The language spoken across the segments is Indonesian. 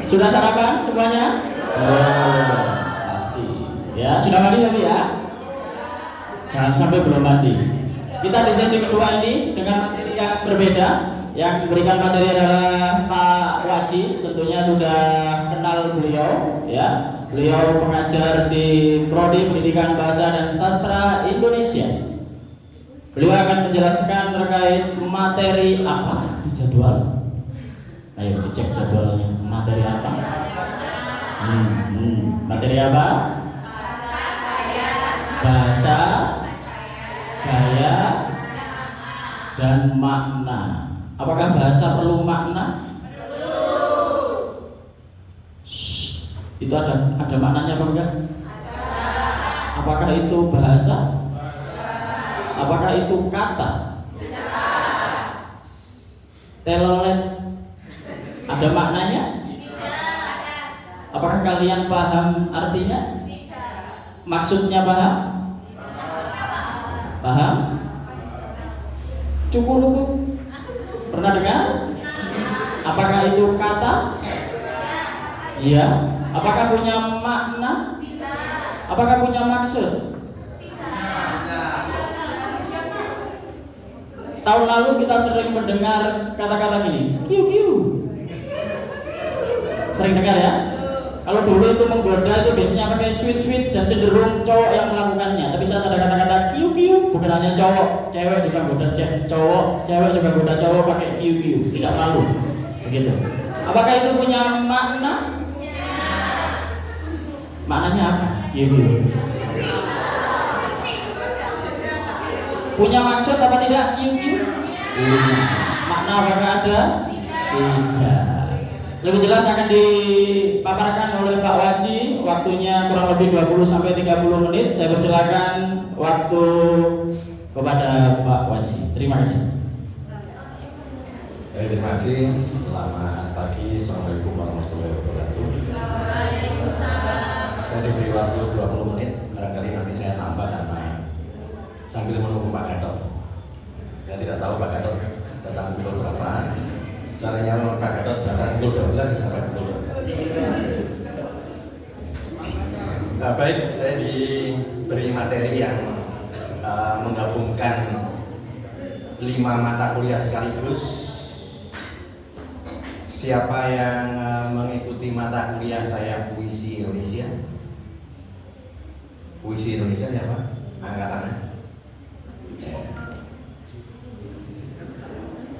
Sudah sarapan semuanya? Oh, pasti. Ya, sudah mandi tadi ya? Jangan sampai belum mandi. Kita di sesi kedua ini dengan materi yang berbeda. Yang memberikan materi adalah Pak Waji. Tentunya sudah kenal beliau, ya. Beliau pengajar di Prodi Pendidikan Bahasa dan Sastra Indonesia. Beliau akan menjelaskan terkait materi apa di jadwal. Ayo dicek jadwalnya. Materi apa? Materi apa? Bahasa, gaya, dan makna. Apakah bahasa perlu makna? Perlu. Itu ada maknanya apa enggak? Apakah itu bahasa? Apakah itu kata? Telolet ada maknanya? Apakah kalian paham artinya? Maksudnya paham? Paham? Cukup. Pernah dengar? Apakah itu kata? Iya. Apakah punya makna? Apakah punya maksud? Tahun lalu kita sering mendengar kata-kata gini, kiu. Sering dengar ya? Kalau dulu itu menggoda itu biasanya pakai sweet dan cenderung cowok yang melakukannya. Tapi saat ada kata-kata kiu, bukan hanya cowok, cewek juga goda cowok, cewek juga goda cowok pakai kiu. Tidak malu, begitu. Apakah itu punya makna? Maknanya apa? Kiu. Punya maksud apa tidak? Kiu. Makna apakah ada? Tidak. Lebih jelas akan dipaparkan oleh Pak Waji. Waktunya kurang lebih 20-30 menit. Saya persilakan waktu kepada Pak Waji. Terima kasih. Terima kasih. Selamat pagi. Assalamualaikum warahmatullahi wabarakatuh. Saya diberi waktu 20 menit. Barangkali nanti saya tambah dan main sambil menunggu Pak Gatot. Saya tidak tahu Pak Gatot datang pukul berapa. Caranya Pak Gatot datang pukul 12 sampai pukul 12. Nah, baik, saya diberi materi yang menggabungkan 5 mata kuliah sekaligus. Siapa yang mengikuti mata kuliah saya Puisi Indonesia? Puisi Indonesia siapa? Angkat tangan.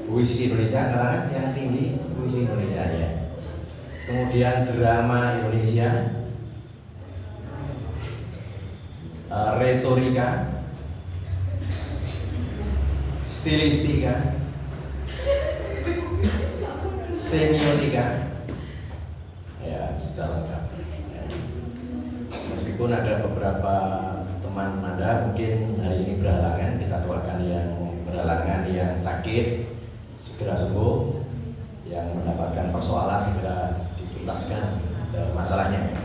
Puisi Indonesia, angkat tangan yang tinggi. Puisi Indonesia ya. Kemudian drama Indonesia, retorika, stilistika, semiotika, ya sudah lengkap. Meskipun ada beberapa teman Anda mungkin hari ini berhalangan, kita doakan yang berhalangan, yang sakit segera sembuh, yang mendapatkan persoalan segera dituntaskan masalahnya.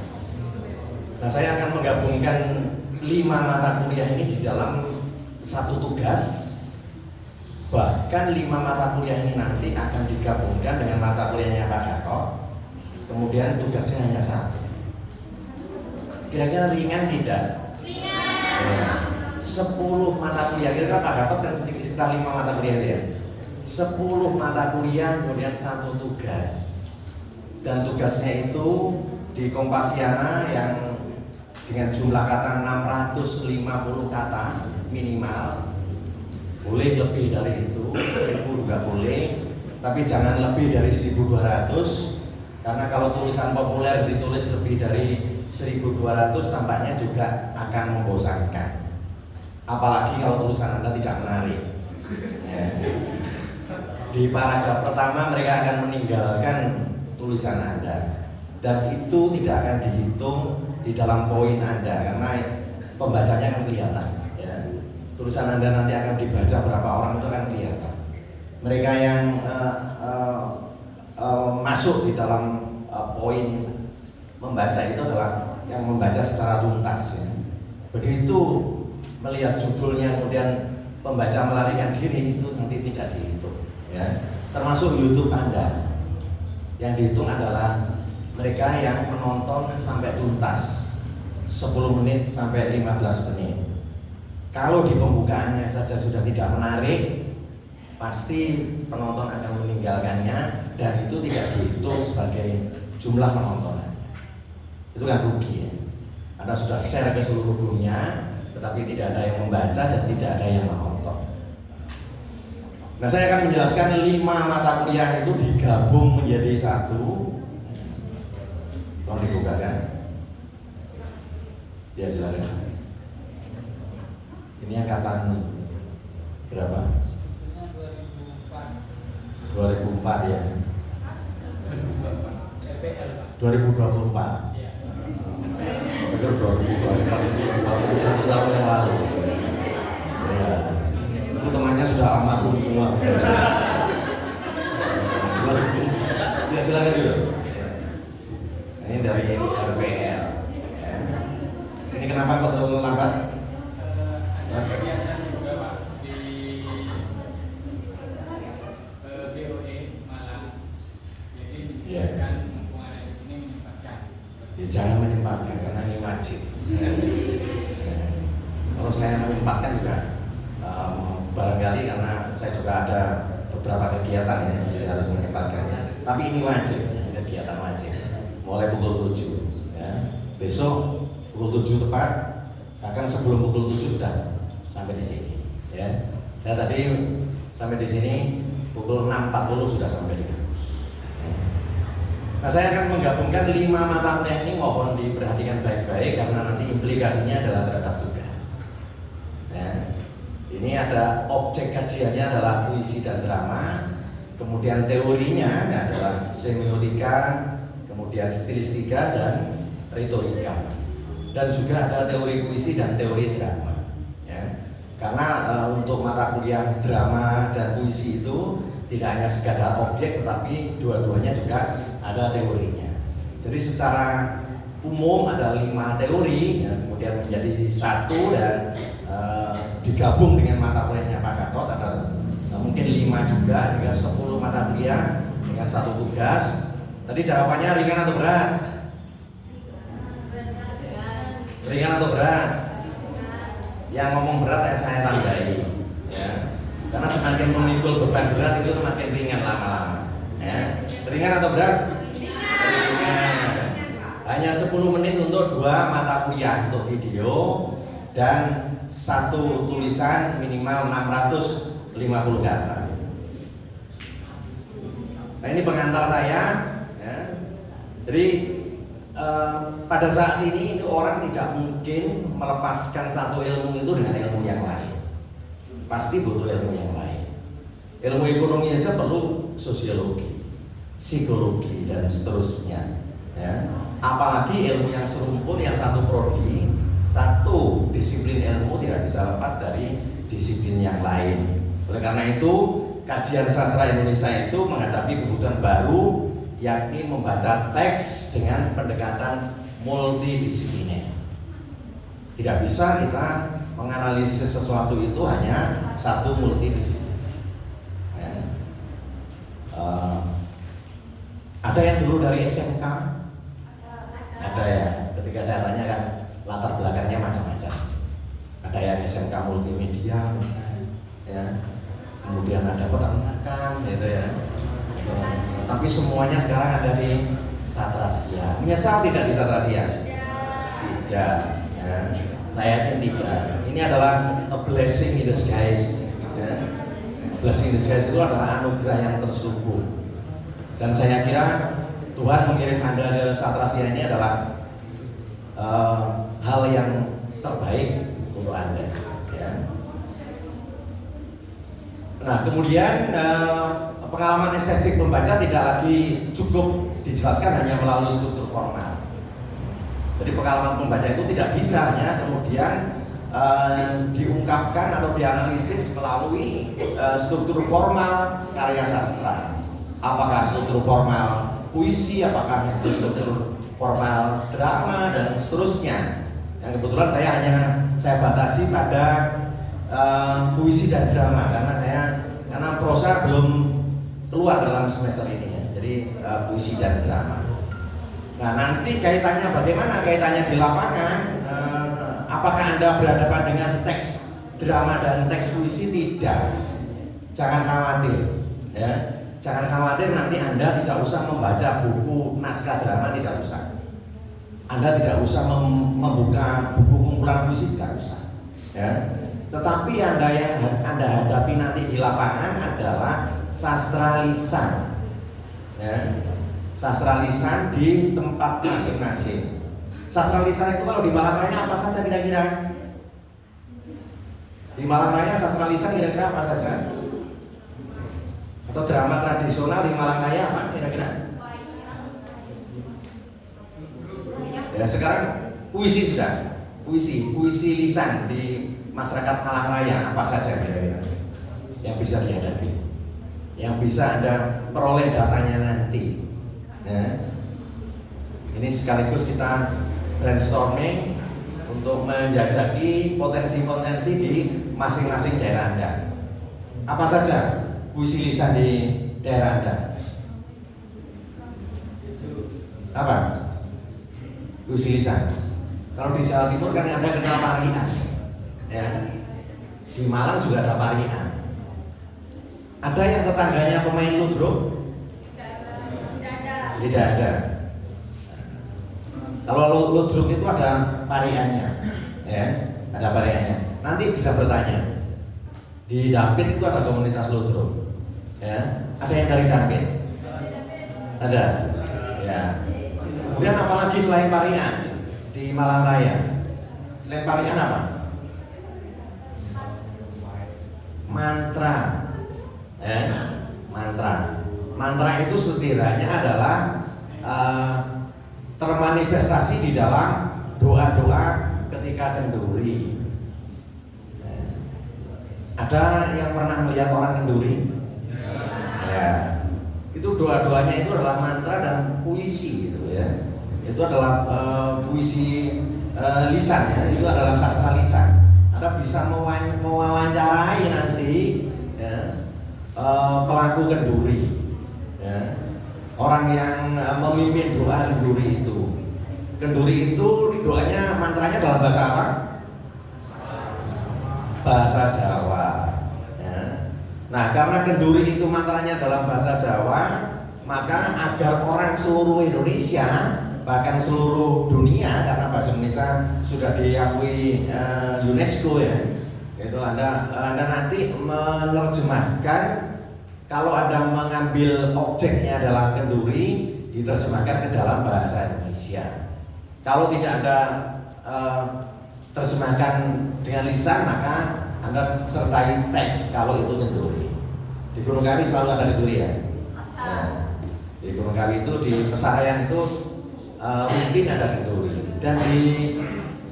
Nah, saya akan menggabungkan 5 mata kuliah ini di dalam satu tugas. Bahkan 5 mata kuliah ini nanti akan digabungkan dengan mata kuliahnya Pak Gatot. Kemudian tugasnya hanya 1. Kira-kira ringan tidak? Ringan. Ya. 10 mata kuliah. Kira-kira Pak Gatot kan sekitar 5 mata kuliah ya. 10 mata kuliah, kemudian 1 tugas. Dan tugasnya itu di Kompasiana yang dengan jumlah kata 650 kata minimal. Boleh lebih dari itu, 1000 juga boleh, tapi jangan lebih dari 1200. Karena kalau tulisan populer ditulis lebih dari 1200 tampaknya juga akan membosankan. Apalagi kalau tulisan Anda tidak menarik. Ya. Di paragraf pertama mereka akan meninggalkan tulisan Anda, dan itu tidak akan dihitung di dalam poin Anda karena pembacanya akan kelihatan. Ya. Tulisan Anda nanti akan dibaca berapa orang itu akan kelihatan. Mereka yang masuk di dalam poin membaca itu adalah yang membaca secara tuntas. Ya. Begitu melihat judulnya kemudian pembaca melarikan diri, itu nanti tidak dihitung. Ya. Termasuk YouTube Anda, yang dihitung adalah mereka yang menonton sampai tuntas 10 menit sampai 15 menit. Kalau di pembukaannya saja sudah tidak menarik, pasti penonton akan meninggalkannya dan itu tidak dihitung sebagai jumlah penonton. Itu kan rugi ya. Anda sudah share ke seluruh dunia, tetapi tidak ada yang membaca dan tidak ada yang menonton. Nah, saya akan menjelaskan 5 mata kuliah itu digabung menjadi satu. Tolong dibukakan. Ya, silakan. Ini angkatan berapa? 2004 ya. 2024. Betul, 2024 tahun yang lalu. Ya. Itu temannya sudah almarhum semua. Ya, silakan dulu. Ini dari RPL. Ya. Ini kenapa kok terlalu lambat? Kegiatan juga Pak di BOE Malang. Jadi menyempatkan mumpung ada di sini menyempatkan. Ya, jangan menyempatkan karena ini wajib. Kalau saya menyempatkan juga barangkali karena saya juga ada beberapa kegiatan ya, jadi harus menyempatkannya. Tapi ini wajib, kegiatan wajib. Mulai pukul 7 ya. Besok pukul 7 tepat, bahkan sebelum pukul 7 sudah sampai di sini ya. Saya tadi sampai di sini pukul 6.40 sudah sampai di kampus. Nah, saya akan menggabungkan 5 mata kuliah ini, mohon diperhatikan baik-baik karena nanti implikasinya adalah terhadap tugas. Ya. Ini ada objek kajiannya adalah puisi dan drama, kemudian teorinya adalah semiotika, kemudian stilistika dan retorika, dan juga ada teori puisi dan teori drama. Ya. Karena untuk mata kuliah drama dan puisi itu tidak hanya sekadar objek, tetapi dua-duanya juga ada teorinya. Jadi secara umum ada 5 teori, ya, kemudian menjadi satu dan digabung dengan mata kuliahnya Pak Gatot ada mungkin 5 juga, hingga 10 mata kuliah dengan satu tugas. Tadi jawabannya ringan atau berat? Ringan atau berat? Yang ngomong berat ya saya tandai, ya. Karena semakin memikul beban berat itu semakin ringan lama-lama. Ya. Ringan atau berat? Ringan. Hanya 10 menit untuk 2 mata kuliah untuk video dan 1 tulisan minimal 650 kata. Nah, ini pengantar saya. Ya. Jadi pada saat ini orang tidak mungkin melepaskan satu ilmu itu dengan ilmu yang lain. Pasti butuh ilmu yang lain. Ilmu ekonomi aja perlu sosiologi, psikologi dan seterusnya. Ya. Apalagi ilmu yang serumpun, yang satu prodi, satu disiplin ilmu tidak bisa lepas dari disiplin yang lain. Oleh karena itu, kajian sastra Indonesia itu menghadapi kebutuhan baru, yakni membaca teks dengan pendekatan multidisipliner. Tidak bisa kita menganalisis sesuatu itu hanya satu multidisiplin. Ya. Ada yang dulu dari SMK? Ada ya. Ketika saya tanya kan latar belakangnya macam-macam. Ada yang SMK multimedia, ya. Kemudian ada peternakan, gitu ya. Tapi semuanya sekarang ada di Satrasia. Menyesal tidak di Satrasia? Tidak. Ya. Saya yakin tidak. Ini adalah a blessing in disguise. Ya. Blessing in disguise itu adalah anugerah yang terselubung. Dan saya kira Tuhan mengirim Anda ke Satrasia ini adalah hal yang terbaik untuk Anda. Ya. Nah, kemudian pengalaman estetik membaca tidak lagi cukup dijelaskan hanya melalui struktur formal. Jadi pengalaman membaca itu tidak bisa hanya kemudian diungkapkan atau dianalisis melalui struktur formal karya sastra. Apakah struktur formal puisi, apakah struktur formal drama dan seterusnya. Yang kebetulan saya batasi pada puisi dan drama karena prosa belum keluar dalam semester ini ya. Jadi puisi dan drama. Nah, nanti kaitannya bagaimana? Kaitannya di lapangan, apakah Anda berhadapan dengan teks drama dan teks puisi? Tidak. Jangan khawatir, ya. Jangan khawatir, nanti Anda tidak usah membaca buku naskah drama, tidak usah. Anda tidak usah membuka buku kumpulan puisi, tidak usah, ya. Tetapi yang Anda hadapi nanti di lapangan adalah sastra lisan, ya. Sastra lisan di tempat masing-masing. Sastra lisan itu kalau di Malang Raya apa saja kira-kira? Di Malang Raya sastra lisan kira-kira apa saja? Atau drama tradisional di Malang Raya apa kira-kira? Ya, sekarang puisi sudah. Puisi lisan di masyarakat Malang Raya apa saja kira-kira yang bisa dihadapi, yang bisa Anda peroleh datanya nanti, ya. Ini sekaligus kita brainstorming untuk menjajaki potensi-potensi di masing-masing daerah Anda. Apa saja puisi lisan di daerah Anda? Apa? Puisi lisan. Kalau di Jawa Timur kan Anda kenal parian, ya. Di Malang juga ada parian. Ada yang tetangganya pemain ludruk? Tidak ada. Kalau ludruk itu ada pariannya, ya, ada pariannya. Nanti bisa bertanya. Di Dampit itu ada komunitas ludruk, ya. Ada yang dari Dampit? Ada, ya. Kemudian apalagi selain parian di Malang Raya? Selain parian apa? Mantra, mantra itu setidaknya adalah termanifestasi di dalam doa-doa ketika kenduri. Ada yang pernah melihat orang kenduri? Ya. Itu doa-doanya itu adalah mantra dan puisi gitu, ya. Itu adalah puisi lisan, ya. Itu adalah sastra lisan. Anda bisa mewawancarai nanti, ya, pelaku kenduri, ya. Orang yang memimpin doa kenduri itu. Kenduri itu doanya, mantranya dalam bahasa apa? Bahasa Jawa, ya. Nah, karena kenduri itu mantranya dalam bahasa Jawa, maka agar orang seluruh Indonesia, bahkan seluruh dunia, karena bahasa Indonesia sudah diakui UNESCO, ya. Itu Anda nanti menerjemahkan. Kalau Anda mengambil objeknya adalah kenduri, diterjemahkan ke dalam bahasa Indonesia. Kalau tidak Anda terjemahkan dengan lisan, maka Anda sertai teks kalau itu kenduri. Di Gunung Kawi selalu ada kenduri, ya. Nah, di Gunung Kawi itu, di Pesarian itu mungkin ada kenduri. Dan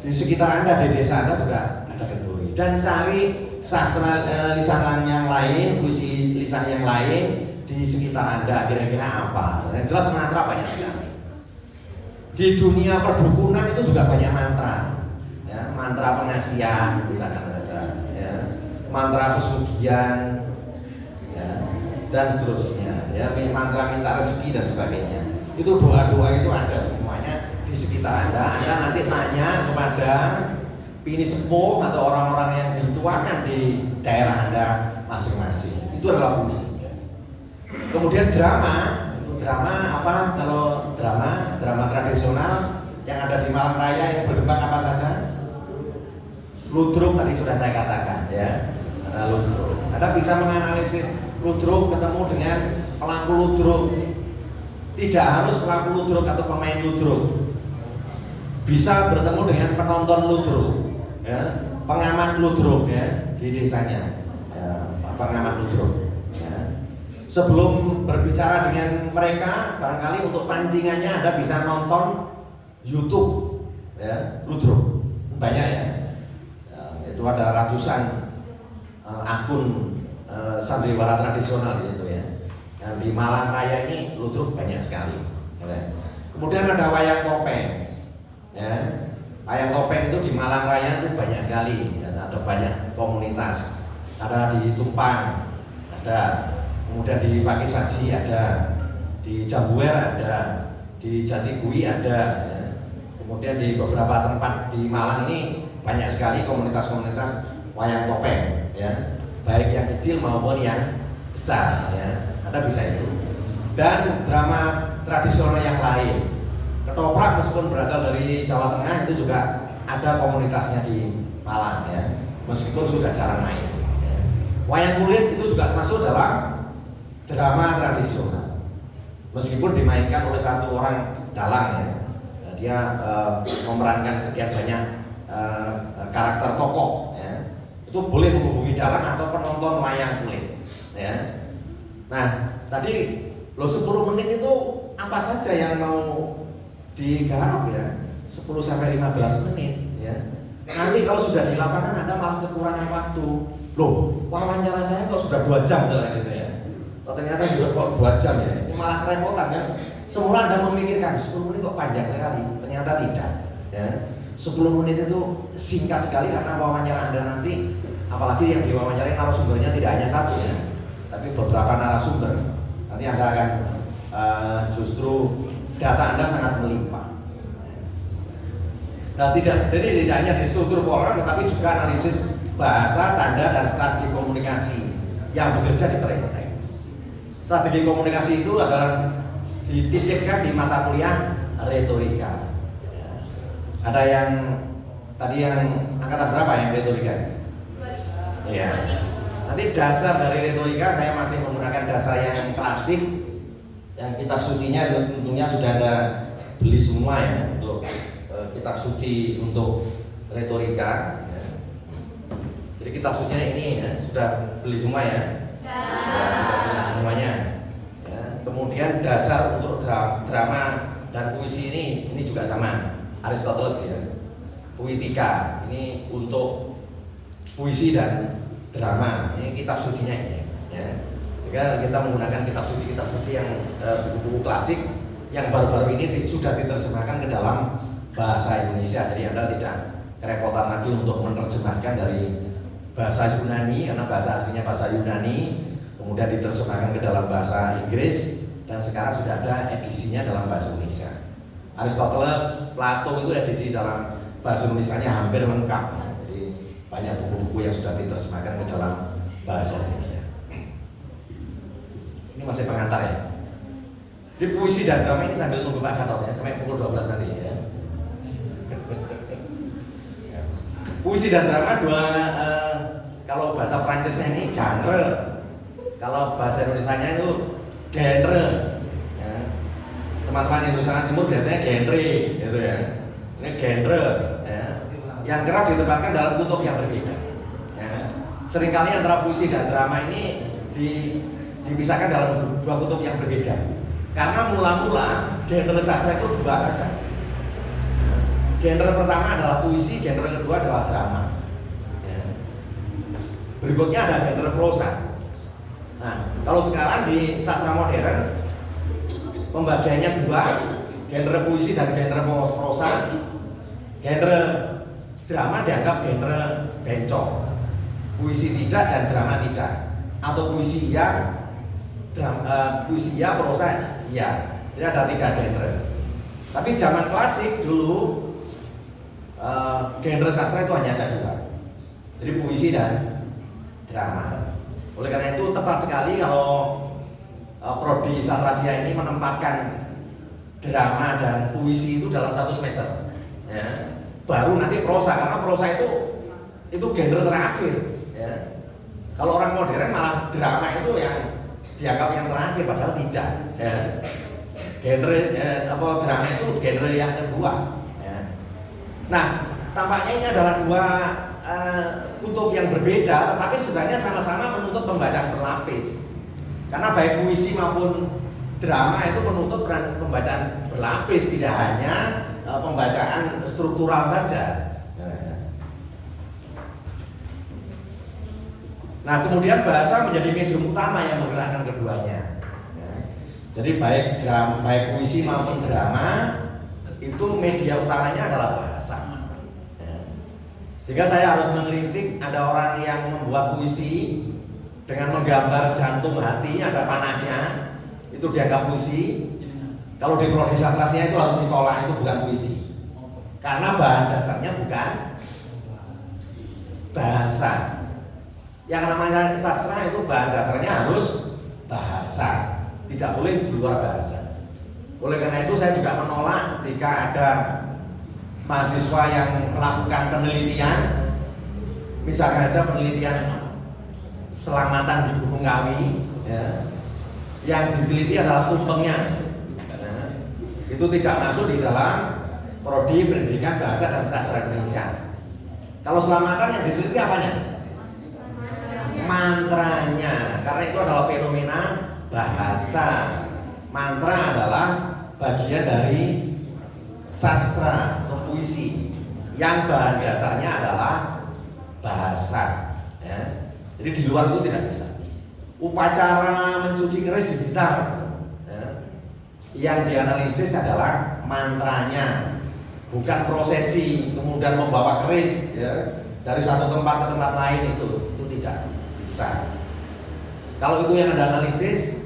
di sekitar Anda, di desa Anda juga ada kenduri. Dan cari sastra lisan yang lain, puisi lisan yang lain di sekitar Anda, kira-kira apa? Yang jelas mantra banyak sekali. Di dunia perdukunan itu juga banyak mantra, ya. Mantra pengasihan misalkan saja, ya. Mantra pesugihan, ya, dan seterusnya, ya. Mantra minta rezeki dan sebagainya. Itu doa-doa itu ada semuanya di sekitar Anda. Anda nanti tanya kepada pini sepuh atau orang-orang yang dituakan di daerah Anda masing-masing. Itu adalah puisi. Kemudian drama apa? Kalau drama tradisional yang ada di Malang Raya yang berkembang apa saja? Ludruk tadi sudah saya katakan, ya. Ada ludruk. Anda bisa menganalisis ludruk, ketemu dengan pelaku ludruk. Tidak harus pelaku ludruk atau pemain ludruk. Bisa bertemu dengan penonton ludruk, ya, pengamat ludruk, ya, di desanya, ya, pengamat ludruk, ya. Sebelum berbicara dengan mereka, barangkali untuk pancingannya Anda bisa nonton YouTube, ya, ludruk, banyak, ya. Itu ada ratusan akun sandiwara tradisional gitu, ya. Yang di Malang Raya ini ludruk banyak sekali, ya. Kemudian ada wayang topeng, ya. Wayang topeng itu di Malang Raya itu banyak sekali, ya. Ada banyak komunitas. Ada di Tumpang, ada, kemudian di Pakisaji ada, di Jambuer ada, di Jatigui ada, ya. Kemudian di beberapa tempat di Malang ini banyak sekali komunitas-komunitas wayang topeng, ya, baik yang kecil maupun yang besar, ya. Anda bisa itu. Dan drama tradisional yang lain, ketoprak meskipun berasal dari Jawa Tengah itu juga ada komunitasnya di Malang, ya, meskipun sudah jarang main. Ya. Wayang kulit itu juga masuk dalam drama tradisional, meskipun dimainkan oleh satu orang dalang, ya. Dia memerankan sekian banyak karakter tokoh, ya. Itu boleh menghubungi dalang atau penonton wayang kulit, ya. Nah, tadi 10 menit itu apa saja yang mau digarap, ya? 10 sampai 15 menit, ya. Nanti kalau sudah di lapangan Anda malah kekurangan waktu. Loh, wawancara saya kok sudah 2 jam gitu, ya. Oh, ternyata sudah kok 2 jam, ya. Ini malah kerepotan, kan? Semula Anda memikirkan 10 menit kok panjang sekali, ternyata tidak, ya. 10 menit itu singkat sekali karena wawancara Anda nanti, apalagi yang diwawancarai narasumbernya tidak hanya satu, ya, tapi beberapa narasumber. Nanti Anda akan justru data Anda sangat melimpah. Nah, jadi tidak hanya di struktur keuangan, tetapi juga analisis bahasa, tanda, dan strategi komunikasi yang bekerja di Perintex. Strategi komunikasi itu adalah dititipkan di mata kuliah retorika. Ya. Ada yang tadi yang angkatan berapa yang retorika? Iya. Nanti dasar dari retorika saya masih menggunakan dasar yang klasik, yang kitab sucinya tentunya sudah Anda beli semua, ya, untuk kitab suci untuk retorika, ya. Jadi kitab sucinya ini, ya, sudah beli semua, ya, ya sudah punya semuanya, ya. Kemudian dasar untuk drama dan puisi ini juga sama Aristoteles, ya. Poetika ini untuk puisi dan drama, ini kitab sucinya ini, ya. Jika kita menggunakan kitab suci yang buku-buku klasik yang baru-baru ini sudah diterjemahkan ke dalam bahasa Indonesia, jadi Anda tidak kerepotan lagi untuk menerjemahkan dari bahasa Yunani karena bahasa aslinya bahasa Yunani, kemudian diterjemahkan ke dalam bahasa Inggris, dan sekarang sudah ada edisinya dalam bahasa Indonesia. Aristoteles, Plato itu edisi dalam bahasa Indonesianya hampir lengkap, ya. Jadi banyak buku-buku yang sudah diterjemahkan ke dalam bahasa Indonesia. Ini masih pengantar, ya. Di puisi dan drama ini sambil tunggu Pak Gatot, ya, sampai pukul 12 nanti, ya. Puisi dan drama kalau bahasa Prancisnya ini genre, kalau bahasa Indonesianya itu genre, ya. Teman-teman Indonesia Timur biasanya genre, gitu, ya. Ini genre, ya, yang kerap ditempatkan dalam kutub yang berbeda, ya. Seringkali antara puisi dan drama ini dipisahkan dalam 2 kutub yang berbeda, karena mula-mula genre sastra itu 2 saja. Genre pertama adalah puisi, genre kedua adalah drama, ya. Berikutnya ada genre prosa. Nah, kalau sekarang di sastra modern pembagiannya 2, genre puisi dan genre prosa. Genre drama dianggap genre bencong, puisi tidak dan drama tidak, atau puisi iya, puisi iya, prosa iya. Jadi ada 3 genre. Tapi zaman klasik dulu genre sastra itu hanya ada 2, jadi puisi dan drama. Oleh karena itu tepat sekali kalau prodi Sastrasia ini menempatkan drama dan puisi itu dalam 1 semester, ya. Baru nanti prosa, karena prosa itu genre terakhir, ya. Kalau orang modern malah drama itu yang dianggap yang terakhir, padahal tidak, ya. Genre drama itu genre yang kedua. Nah, tampaknya ini adalah 2 kutub yang berbeda, tetapi sebenarnya sama-sama menuntut pembacaan berlapis. Karena baik puisi maupun drama itu menuntut pembacaan berlapis, tidak hanya pembacaan struktural saja. Nah, kemudian bahasa menjadi medium utama yang menggerakkan keduanya. Jadi baik puisi maupun drama itu media utamanya adalah bahasa. Sehingga saya harus mengkritik ada orang yang membuat puisi dengan menggambar jantung hati, ada panahnya, itu dianggap puisi. Kalau di prodi sastranya itu harus ditolak, itu bukan puisi. Karena bahan dasarnya bukan bahasa. Yang namanya sastra itu bahan dasarnya harus bahasa, tidak boleh di luar bahasa. Oleh karena itu saya juga menolak ketika ada mahasiswa yang melakukan penelitian, misalkan saja penelitian selamatan di Gunung Kawi, ya, yang diteliti adalah tumpengnya. Itu tidak masuk di dalam prodi pendidikan bahasa dan sastra Indonesia. Kalau selamatan yang diteliti apanya? Mantranya, karena itu adalah fenomena bahasa. Mantra adalah bagian dari sastra atau puisi yang bahan dasarnya adalah bahasa, ya. Jadi di luar itu tidak bisa. Upacara mencuci keris di Blitar, yang dianalisis adalah mantranya, bukan prosesi kemudian membawa keris, ya, dari satu tempat ke tempat lain, itu tidak bisa. Kalau itu yang Anda analisis,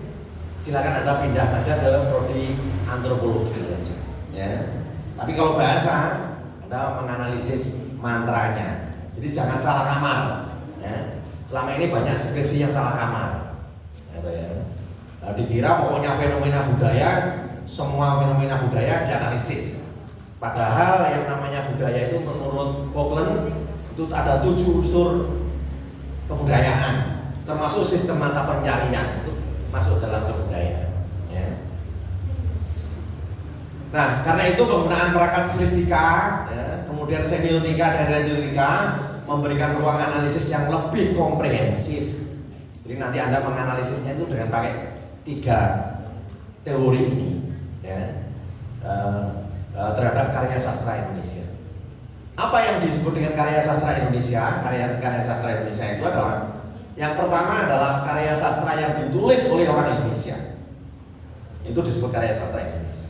silakan Anda pindah saja ke prodi antropologi saja, ya. Tapi kalau bahasa, Anda menganalisis mantranya. Jadi jangan salah kamar, ya. Selama ini banyak skripsi yang salah kamar, ya. Dikira pokoknya fenomena budaya, semua fenomena budaya dianalisis. Padahal yang namanya budaya itu menurut Vogelen itu ada 7 unsur kebudayaan, termasuk sistem mata pencarian itu masuk dalam kebudayaan, ya. Nah, karena itu penggunaan perangkat stilistika, ya, kemudian semiotika dan retorika memberikan ruang analisis yang lebih komprehensif. Jadi nanti Anda menganalisisnya itu dengan pakai 3 teori ini, ya, terhadap karya sastra Indonesia. Apa yang disebut dengan karya sastra Indonesia? Karya sastra Indonesia itu adalah, yang pertama adalah karya sastra yang ditulis oleh orang Indonesia. Itu disebut karya sastra Indonesia.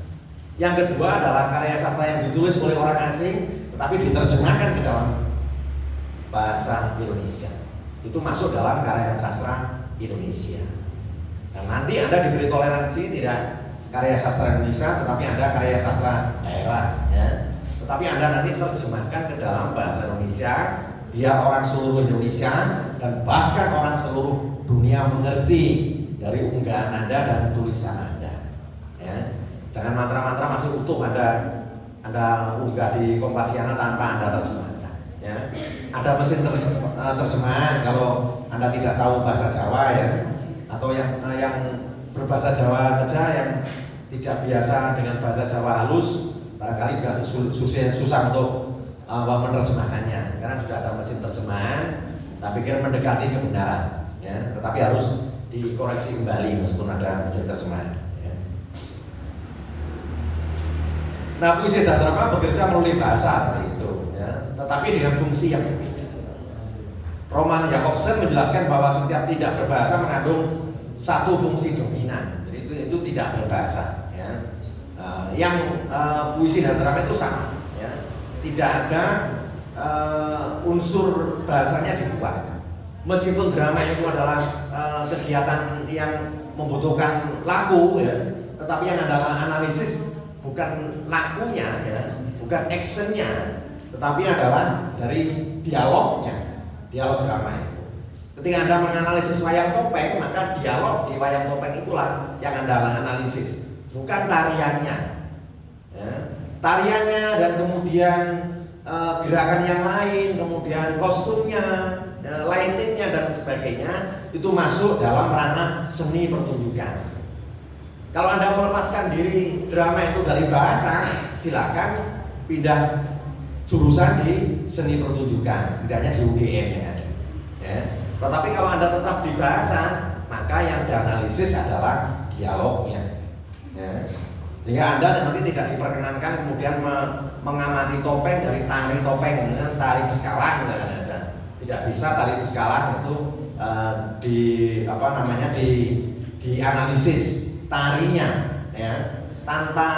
Yang kedua adalah karya sastra yang ditulis oleh orang asing tetapi diterjemahkan ke dalam bahasa Indonesia. Itu masuk dalam karya sastra Indonesia. Dan nanti Anda diberi toleransi tidak karya sastra Indonesia, tetapi Anda karya sastra daerah, ya. Tetapi Anda nanti terjemahkan ke dalam bahasa Indonesia biar orang seluruh Indonesia dan bahkan orang seluruh dunia mengerti dari unggahan Anda dan tulisan Anda, ya. Jangan mantra-mantra masih utuh Anda unggah di Kompasiana tanpa Anda terjemahkan, ya. Ada mesin terjemahan kalau Anda tidak tahu bahasa Jawa, ya, atau yang berbahasa Jawa saja yang tidak biasa dengan bahasa Jawa halus, barangkali juga susah untuk menerjemahkannya, karena sudah ada mesin terjemahan. Saya pikir mendekati kebenaran, ya, tetapi harus dikoreksi kembali meskipun ada mesin terjemahan, ya. Nah, puisi dan drama bekerja melalui bahasa seperti itu, ya, tetapi dengan fungsi yang berbeda. Roman Jakobsen menjelaskan bahwa setiap tidak berbahasa mengandung satu fungsi dominan, jadi itu tidak berbahasa, ya. Yang puisi dan drama itu sama, ya. Tidak ada unsur bahasanya dibuat. Meskipun drama itu adalah kegiatan yang membutuhkan laku, ya, tetapi yang adalah analisis bukan lakunya, ya, bukan actionnya, tetapi adalah dari dialognya, dialog drama itu. Ketika Anda menganalisis wayang topeng, maka dialog di wayang topeng itulah yang Anda analisis, bukan tariannya, ya. Tariannya dan kemudian gerakan yang lain, kemudian kostumnya, lightingnya dan sebagainya itu masuk dalam ranah seni pertunjukan. Kalau Anda melepaskan diri drama itu dari bahasa, silakan pindah jurusan di seni pertunjukan, setidaknya di UGM yang ada, ya. Tetapi kalau Anda tetap di bahasa, maka yang dianalisis adalah dialognya, ya. Sehingga Anda nanti tidak diperkenankan kemudian mengamati topeng dari tari topeng dengan tari Beskalang, aja. Tidak bisa tari Beskalang itu dianalisis tarinya, ya, tanpa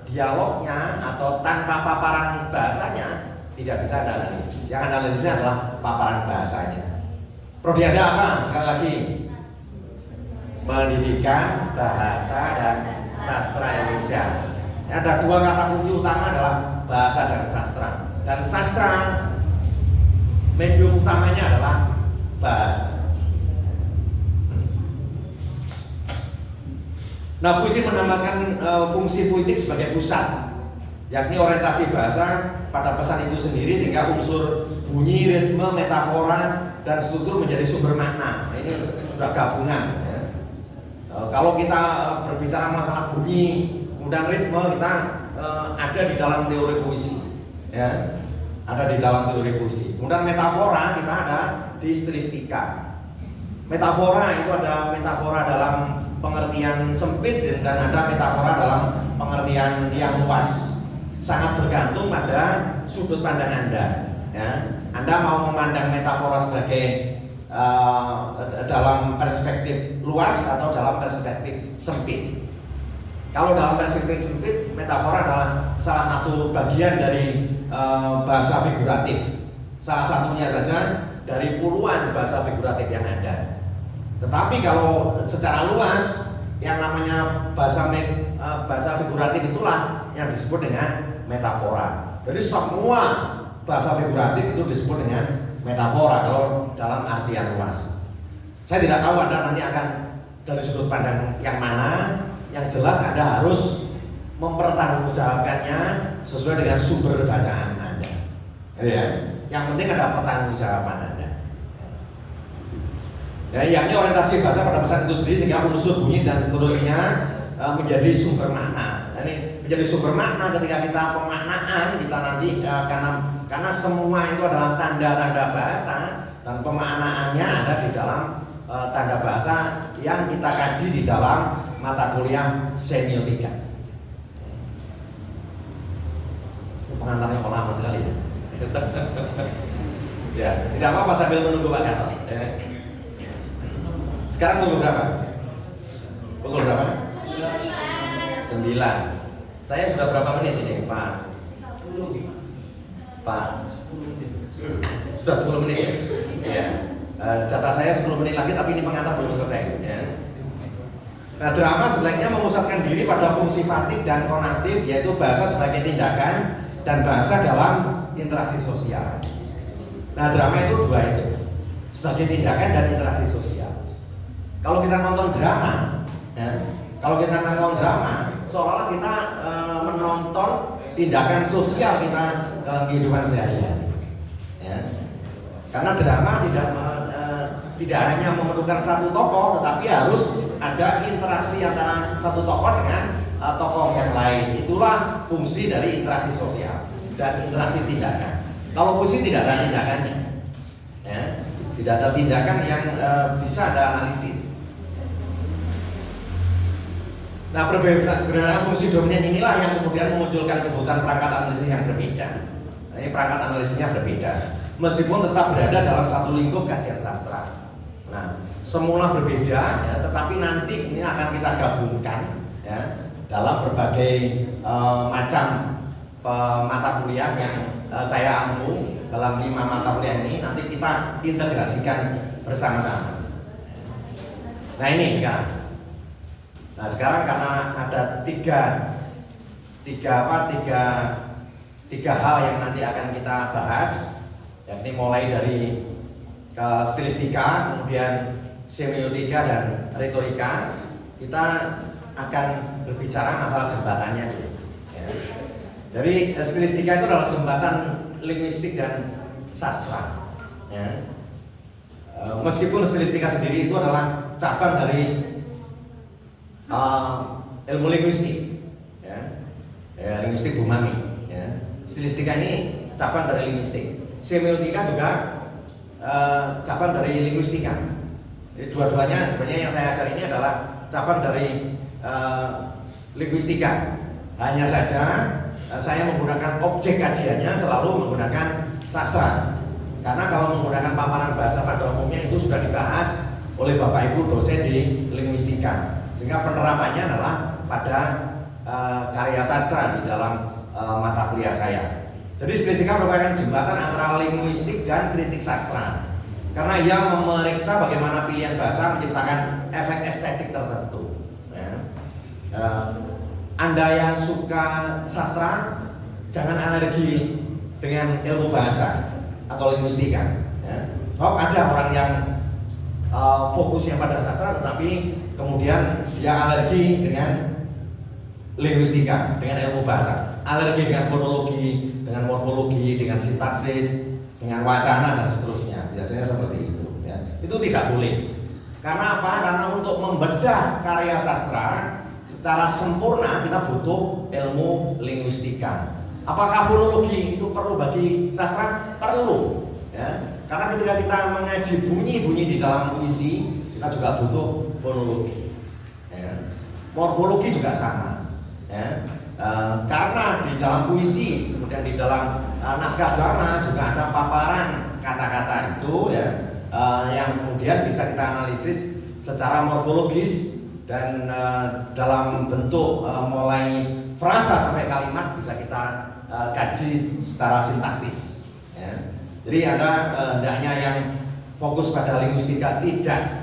dialognya atau tanpa paparan bahasanya tidak bisa Anda analisis. Yang Anda analisis adalah paparan bahasanya. Prodi Anda apa? Sekali lagi, pendidikan bahasa dan sastra Indonesia. Ada dua kata kunci utama adalah bahasa dan sastra. Dan sastra medium utamanya adalah bahasa. Nah, puisi menambahkan fungsi politik sebagai pusat, yakni orientasi bahasa pada pesan itu sendiri, sehingga unsur bunyi, ritme, metafora, dan struktur menjadi sumber makna. Nah, ini sudah gabungan. Ya. Kalau kita berbicara masalah bunyi, kemudian ritme, kita ada di dalam teori puisi. Ya. Ada di dalam teori puisi. Kemudian metafora kita ada di stilistika. Metafora itu ada metafora dalam pengertian sempit dan ada metafora dalam pengertian yang luas. Sangat bergantung pada sudut pandang Anda. Ya. Anda mau memandang metafora sebagai dalam perspektif luas atau dalam perspektif sempit. Kalau dalam perspektif sempit, metafora adalah salah satu bagian dari bahasa figuratif. Salah satunya saja dari puluhan bahasa figuratif yang ada. Tetapi kalau secara luas, yang namanya bahasa figuratif itulah yang disebut dengan metafora. Jadi semua bahasa figuratif itu disebut dengan metafora kalau dalam artian luas. Saya tidak tahu Anda nanti akan dari sudut pandang yang mana. Yang jelas Anda harus mempertanggungjawabkannya sesuai dengan sumber bacaan Anda. Ya. Yang penting ada pertanggungjawaban Anda. Ya, yakni orientasi bahasa pada pesan itu sendiri, sehingga unsur bunyi dan seterusnya menjadi sumber makna. Ini menjadi sumber makna ketika kita pemaknaan kita nanti karena semua itu adalah tanda-tanda bahasa dan pemaknaannya ada di dalam tanda bahasa yang kita kaji di dalam mata kuliah semiotika. Pengantarnya kok lama sekali ya. Ya, tidak apa-apa sambil menunggu Pak Gatot. Ya. Sekarang pukul berapa? Pukul berapa? 9. Saya sudah berapa menit ini, Pak? Pak? Sudah 10 menit ya? Jatah saya 10 menit lagi, tapi ini pengantar belum selesai ya. Nah, drama sebaiknya memusatkan diri pada fungsi fatik dan konatif, yaitu bahasa sebagai tindakan dan bahasa dalam interaksi sosial. Nah, drama itu dua itu, sebagai tindakan dan interaksi sosial. Kalau kita nonton drama, ya, seolah-olah kita menonton tindakan sosial kita dalam kehidupan sehari-hari. Ya. Karena drama tidak hanya memerlukan satu tokoh, tetapi harus ada interaksi antara satu tokoh dengan tokoh yang lain. Itulah fungsi dari interaksi sosial dan interaksi tindakan. Kalau puisi tidak ada tindakannya, ya, tidak ada tindakan yang bisa ada analisis. Nah, perbedaan fungsi dominan inilah yang kemudian memunculkan kebutuhan perangkat analisis yang berbeda. Nah, ini perangkat analisisnya berbeda, meskipun tetap berada dalam satu lingkup kajian sastra. Nah, semula berbeda, ya, tetapi nanti ini akan kita gabungkan ya, dalam berbagai macam mata kuliah yang saya ampu dalam 5 mata kuliah ini. Nanti kita integrasikan bersama-sama. Nah, ini sekarang. Nah, sekarang karena ada tiga hal yang nanti akan kita bahas, yakni mulai dari stilistika, kemudian semiotika dan retorika. Kita akan berbicara masalah jembatannya dulu. Ya. Jadi stilistika itu adalah jembatan linguistik dan sastra. Ya. Meskipun stilistika sendiri itu adalah cabang dari ilmu linguistik, ya. Linguistik Bumami. Ya. Stilistika ini cabang dari linguistik. Semiotika juga cabang dari linguistika. Jadi dua-duanya sebenarnya yang saya ajar ini adalah cabang dari linguistika. Hanya saja saya menggunakan objek kajiannya selalu menggunakan sastra. Karena kalau menggunakan paparan bahasa pada umumnya itu sudah dibahas oleh Bapak Ibu dosen di linguistika. Sehingga penerapannya adalah pada karya sastra di dalam mata kuliah saya. Jadi stilistika merupakan jembatan antara linguistik dan kritik sastra. Karena ia memeriksa bagaimana pilihan bahasa menciptakan efek estetik tertentu. Ya. Anda yang suka sastra, jangan alergi dengan ilmu bahasa atau linguistika. Ya. Ada orang yang fokusnya pada sastra, tetapi kemudian dia alergi dengan linguistika, dengan ilmu bahasa, alergi dengan fonologi, dengan morfologi, dengan sintaksis, dengan wacana dan seterusnya. Biasanya seperti itu. Ya. Itu tidak boleh. Karena apa? Karena untuk membedah karya sastra secara sempurna kita butuh ilmu linguistika. Apakah fonologi itu perlu bagi sastra? Perlu. Ya. Karena ketika kita mengaji bunyi-bunyi di dalam puisi, kita juga butuh fonologi. Ya. Morfologi juga sama. Ya. Karena di dalam puisi, kemudian di dalam naskah drama juga ada paparan kata-kata itu, ya, yang kemudian bisa kita analisis secara morfologis dan dalam bentuk mulai frasa sampai kalimat bisa kita kaji secara sintaktis. Ya. Jadi Anda hendaknya yang fokus pada linguistika tidak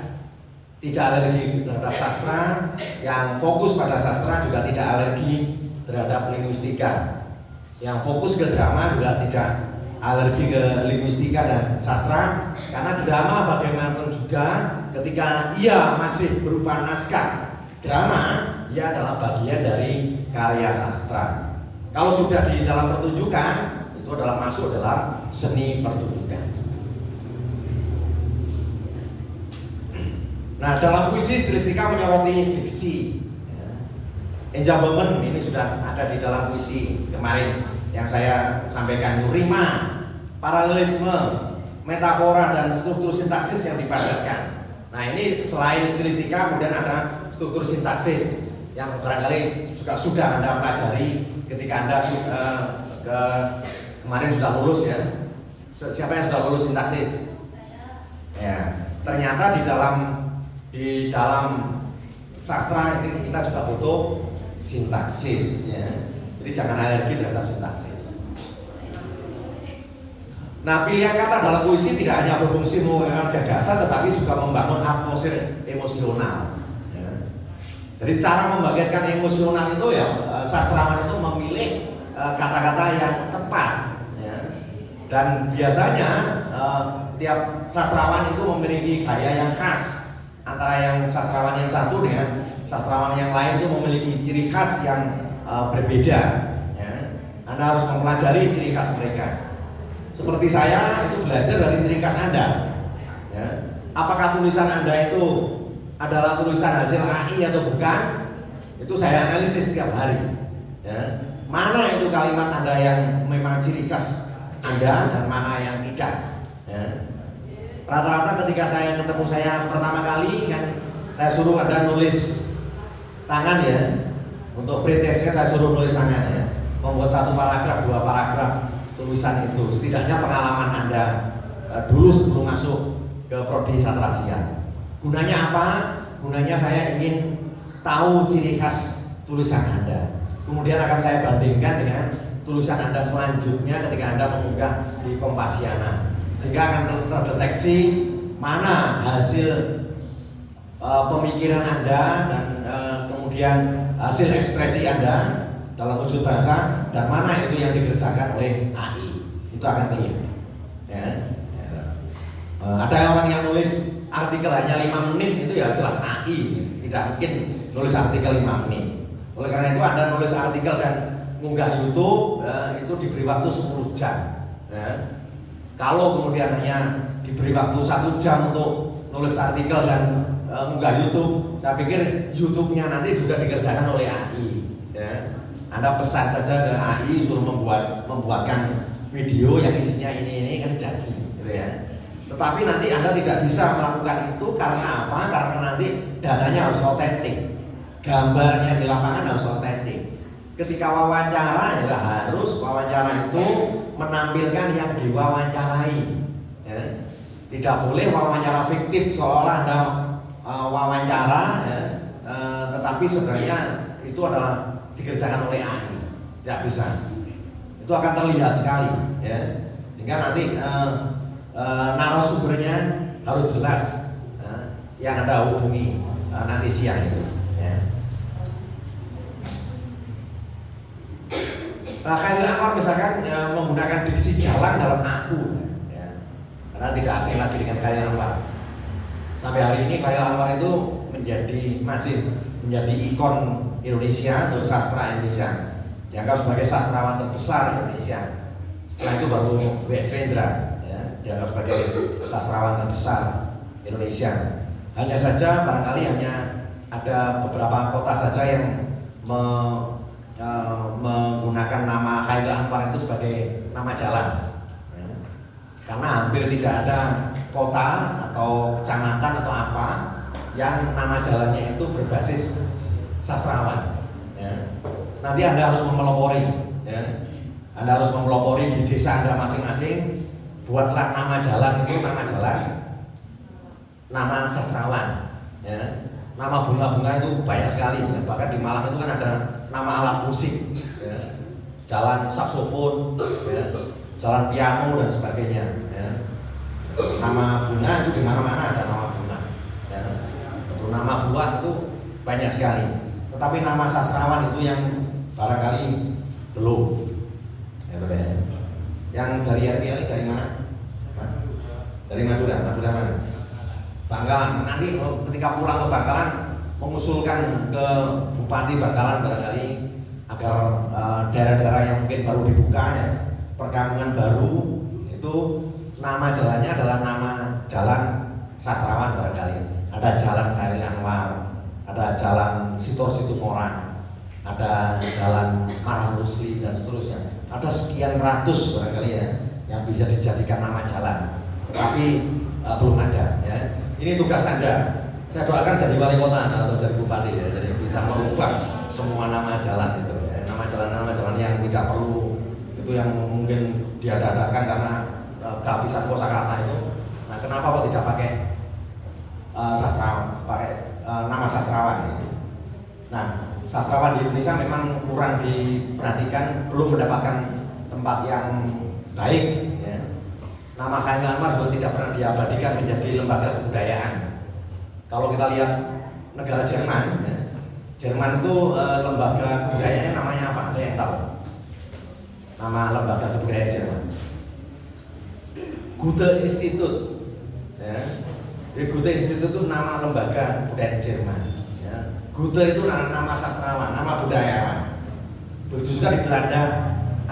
alergi terhadap sastra, yang fokus pada sastra juga tidak alergi terhadap linguistika, yang fokus ke drama juga tidak alergi ke linguistika dan sastra, karena drama bagaimanapun juga ketika ia masih berupa naskah drama, ia adalah bagian dari karya sastra. Kalau sudah di dalam pertunjukan, itu adalah masuk dalam seni pertunjukan. Nah, dalam puisi stilistika menyoroti diksi. Enjambement ini sudah ada di dalam puisi kemarin yang saya sampaikan, rima, paralelisme, metafora dan struktur sintaksis yang dipadatkan. Nah, ini selain stilistika kemudian ada struktur sintaksis yang barangkali juga sudah Anda pelajari ketika Anda kemarin sudah lulus, ya. Siapa yang sudah lulus sintaksis? Ya, ternyata di dalam sastra itu kita juga butuh sintaksis, ya. Jadi jangan alergi terhadap sintaksis. Nah, pilihan kata dalam puisi tidak hanya berfungsi mengungkapkan gagasan, tetapi juga membangun atmosfer emosional. Ya. Jadi cara membagikan emosional itu, ya, sastrawan itu memilih kata-kata yang tepat. Ya. Dan biasanya tiap sastrawan itu memiliki gaya yang khas. Antara yang sastrawan yang satu dengan sastrawan yang lain itu memiliki ciri khas yang berbeda. Ya. Anda harus mempelajari ciri khas mereka. Seperti saya itu belajar dari ciri khas Anda. Ya. Apakah tulisan Anda itu adalah tulisan hasil AI atau bukan? Itu saya analisis setiap hari. Ya. Mana itu kalimat Anda yang memang ciri khas Anda dan mana yang tidak. Ya. Rata-rata ketika saya ketemu saya pertama kali kan saya suruh Anda nulis tangan, ya. Untuk pretestnya saya suruh nulis tangan, ya. Membuat 1 paragraf, 2 paragraf tulisan itu. Setidaknya pengalaman Anda dulu sebelum masuk ke prodi sastrasian. Gunanya apa? Gunanya saya ingin tahu ciri khas tulisan Anda. Kemudian akan saya bandingkan dengan tulisan Anda selanjutnya ketika Anda mengunggah di Kompasiana. Sehingga akan terdeteksi mana hasil pemikiran Anda dan kemudian hasil ekspresi Anda dalam wujud bahasa dan mana itu yang dikerjakan oleh AI. Itu akan kelihatan. Ya. Ada orang yang nulis artikel hanya 5 menit, itu ya jelas AI. Tidak mungkin nulis artikel 5 menit. Oleh karena itu Anda nulis artikel dan mengunggah YouTube, itu diberi waktu 10 jam. Ya. Kalau kemudian hanya diberi waktu 1 jam untuk nulis artikel dan mengunggah YouTube, saya pikir YouTube-nya nanti juga dikerjakan oleh AI. Ya. Anda pesan saja ke AI suruh membuatkan video yang isinya ini kan jadi, gitu ya. Tetapi nanti Anda tidak bisa melakukan itu karena apa? Karena nanti datanya harus otentik, gambarnya di lapangan harus otentik. Ketika wawancara, ya harus wawancara itu menampilkan yang diwawancarai. Ya. Tidak boleh wawancara fiktif seolah Anda wawancara, ya, tetapi sebenarnya itu adalah dikerjakan oleh AI. Tidak bisa. Itu akan terlihat sekali, ya. Sehingga nanti narasumbernya harus jelas, yang Anda hubungi nanti siang itu. Ya. Nah, Khairil Anwar misalkan menggunakan diksi jalan dalam aku, ya. Karena tidak asing lagi dengan Khairil Anwar. Sampai hari ini Khairil Anwar itu masih menjadi ikon Indonesia untuk sastra Indonesia. Dianggap sebagai sastrawan terbesar Indonesia. Setelah itu baru W.S. Rendra, ya, dianggap sebagai sastrawan terbesar Indonesia. Hanya saja barangkali hanya ada beberapa kota saja yang menggunakan nama Khairil Anwar itu sebagai nama jalan, ya. Karena hampir tidak ada kota atau kecamatan atau apa yang nama jalannya itu berbasis sastrawan, ya. Nanti Anda harus memelopori, ya. Anda harus memelopori di desa Anda masing-masing. Buatlah nama jalan itu nama sastrawan, ya. Nama bunga-bunga itu banyak sekali, ya. Bahkan di Malang itu kan ada nama alat musik, ya. Jalan saksofon, ya. Jalan piano dan sebagainya, ya. Nama bunga itu di mana-mana ada nama bunga, ya. Untuk nama buah itu banyak sekali. Tetapi nama sastrawan itu yang barangkali belum, ya, yang dari RPL dari mana? Mas? Dari Madura mana? Bangkalan. Nanti ketika pulang ke Bangkalan mengusulkan ke Bupati Bangkalan barangkali agar daerah-daerah yang mungkin baru dibuka, ya, perkampungan baru itu nama jalannya adalah nama jalan sastrawan barangkali. Ada jalan Khairil Anwar, ada jalan Sitor Situmorang, ada jalan Marah Rusli dan seterusnya. Ada sekian ratus barangkali, ya, yang bisa dijadikan nama jalan. Tetapi belum ada, ya. Ini tugas Anda. Saya doakan jadi wali kota atau jadi bupati, ya, jadi bisa merubah semua nama jalan itu, ya. Nama jalan yang tidak perlu itu yang mungkin diadakan karena kehabisan kosakata itu. Nah, kenapa kok tidak pakai sastrawan, pakai nama sastrawan, ya. Nah, sastrawan di Indonesia memang kurang diperhatikan, belum mendapatkan tempat yang baik, ya. Nama Khairil Anwar juga tidak pernah diabadikan menjadi lembaga kebudayaan. Kalau kita lihat negara Jerman, ya, Jerman itu lembaga kebudayaannya namanya apa? Ada yang tahu? Nama lembaga kebudayaan Jerman? Goethe Institut, ya. Jadi Goethe Institut itu nama lembaga kebudayaan Jerman, ya. Goethe itu nama sastrawan, nama budayawan. Begitu juga di Belanda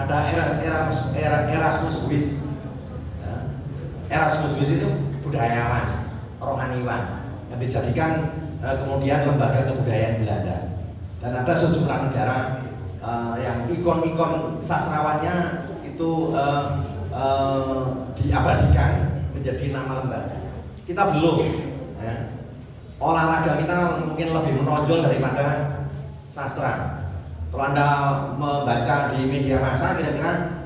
ada Erasmus Wies. Erasmus Wies itu budayawan, rohaniwan yang dijadikan kemudian lembaga kebudayaan Belanda. Dan ada sejumlah negara yang ikon-ikon sastrawannya itu diabadikan menjadi nama lembaga. Kita belum, ya. Olahraga kita mungkin lebih menonjol daripada sastra. Kalau Anda membaca di media massa, kira-kira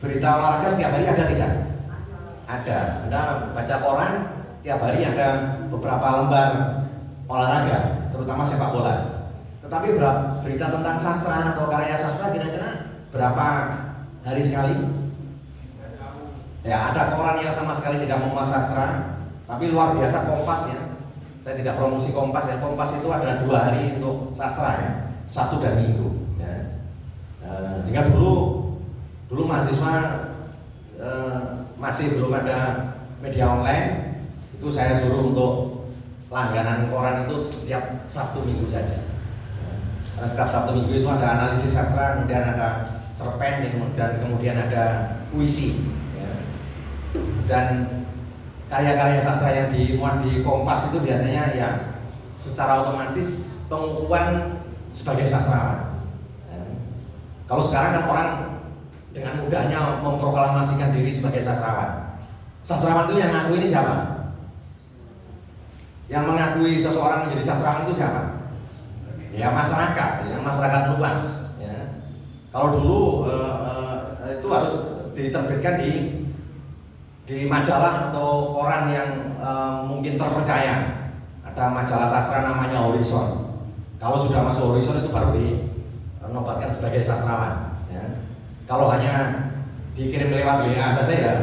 berita olahraga setiap hari ada tidak? Ada. Anda baca koran, tiap hari ada beberapa lembar olahraga, terutama sepak bola. Tetapi berita tentang sastra atau karya sastra kira-kira berapa hari sekali? Ya, ada koran yang sama sekali tidak memuat sastra, tapi luar biasa Kompas, ya. Saya tidak promosi Kompas, ya. Kompas itu ada 2 hari untuk sastra, ya. Sabtu dan Minggu, ya. Hingga dulu mahasiswa masih belum ada media online, itu saya suruh untuk langganan koran itu setiap Sabtu Minggu saja. Karena setiap Sabtu Minggu itu ada analisis sastra, kemudian ada cerpen, dan kemudian ada puisi, ya. Dan karya-karya sastra yang dimuat di Kompas itu biasanya ya secara otomatis pengukuhan sebagai sastrawan, ya. Kalau sekarang kan orang dengan mudahnya memproklamasikan diri sebagai sastrawan. Sastrawan itu yang mengakui ini siapa? Yang mengakui seseorang menjadi sastrawan itu siapa? Ya masyarakat, yang masyarakat luas, ya. Kalau dulu itu harus diterbitkan di majalah atau koran yang mungkin terpercaya. Ada majalah sastra namanya Horizon. Kalau sudah masuk Horizon itu baru dinobatkan sebagai sastrawan, ya. Kalau hanya dikirim lewat WA saja ya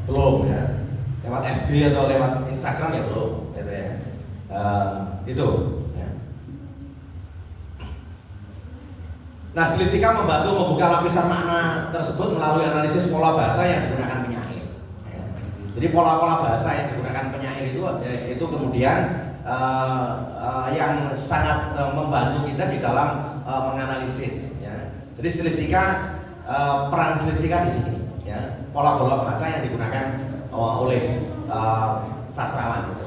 belum, ya. Lewat FB atau lewat Instagram ya belum, gitu, ya. Itu, ya. Nah, stilistika membantu membuka lapisan makna tersebut melalui analisis pola bahasa yang digunakan penyair. Ya. Jadi pola-pola bahasa yang digunakan penyair itu kemudian yang sangat membantu kita di dalam menganalisis. Ya. Jadi stilistika, peran stilistika di sini. Ya. Pola-pola bahasa yang digunakan oleh sastrawan itu.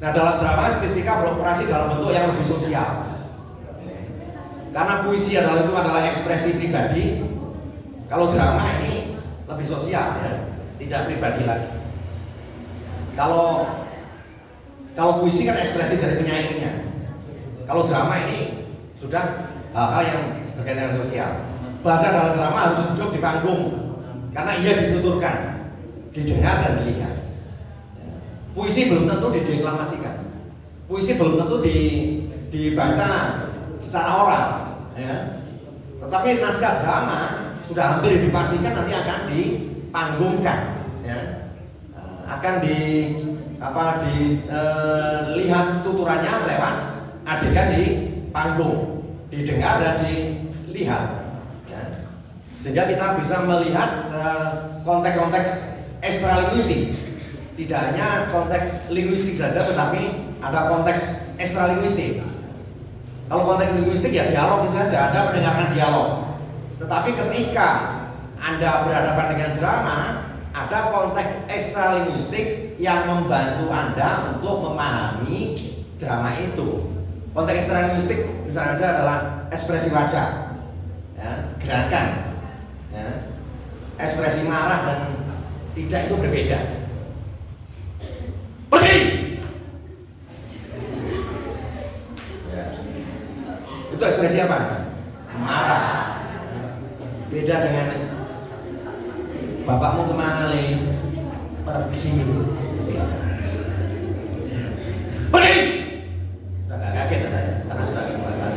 Nah, dalam drama stilistika beroperasi dalam bentuk yang lebih sosial. Karena puisi adalah ekspresi pribadi. Kalau drama ini lebih sosial, ya, tidak pribadi lagi. Kalau puisi kan ekspresi dari penyairnya. Kalau drama ini sudah hal-hal yang berkaitan dengan sosial. Bahasa dalam drama harus hidup di panggung karena ia dituturkan, didengar dan dilihat. Puisi belum tentu dideklamasikan. Puisi belum tentu dibaca secara oral, ya. Tetapi naskah drama sudah hampir dipastikan nanti akan dipanggungkan, ya. Akan dilihat tuturannya lewat adegan di panggung, didengar dan dilihat, ya. Sehingga kita bisa melihat konteks-konteks ekstralinguistik. Tidak hanya konteks linguistik saja, tetapi ada konteks ekstralinguistik. Kalau konteks linguistik ya dialog itu saja, Anda mendengarkan dialog. Tetapi ketika Anda berhadapan dengan drama, ada konteks ekstralinguistik yang membantu Anda untuk memahami drama itu. Konteks ekstralinguistik misalnya saja adalah ekspresi wajah, ya, gerakan, ya, ekspresi marah dan tidak itu berbeda. Pergi! Ya. Itu ekspresi apa? Marah. Beda dengan bapakmu kemana le? Pergi. Pergi! Sudah gak kaget ya? Karena sudah kebiasaan.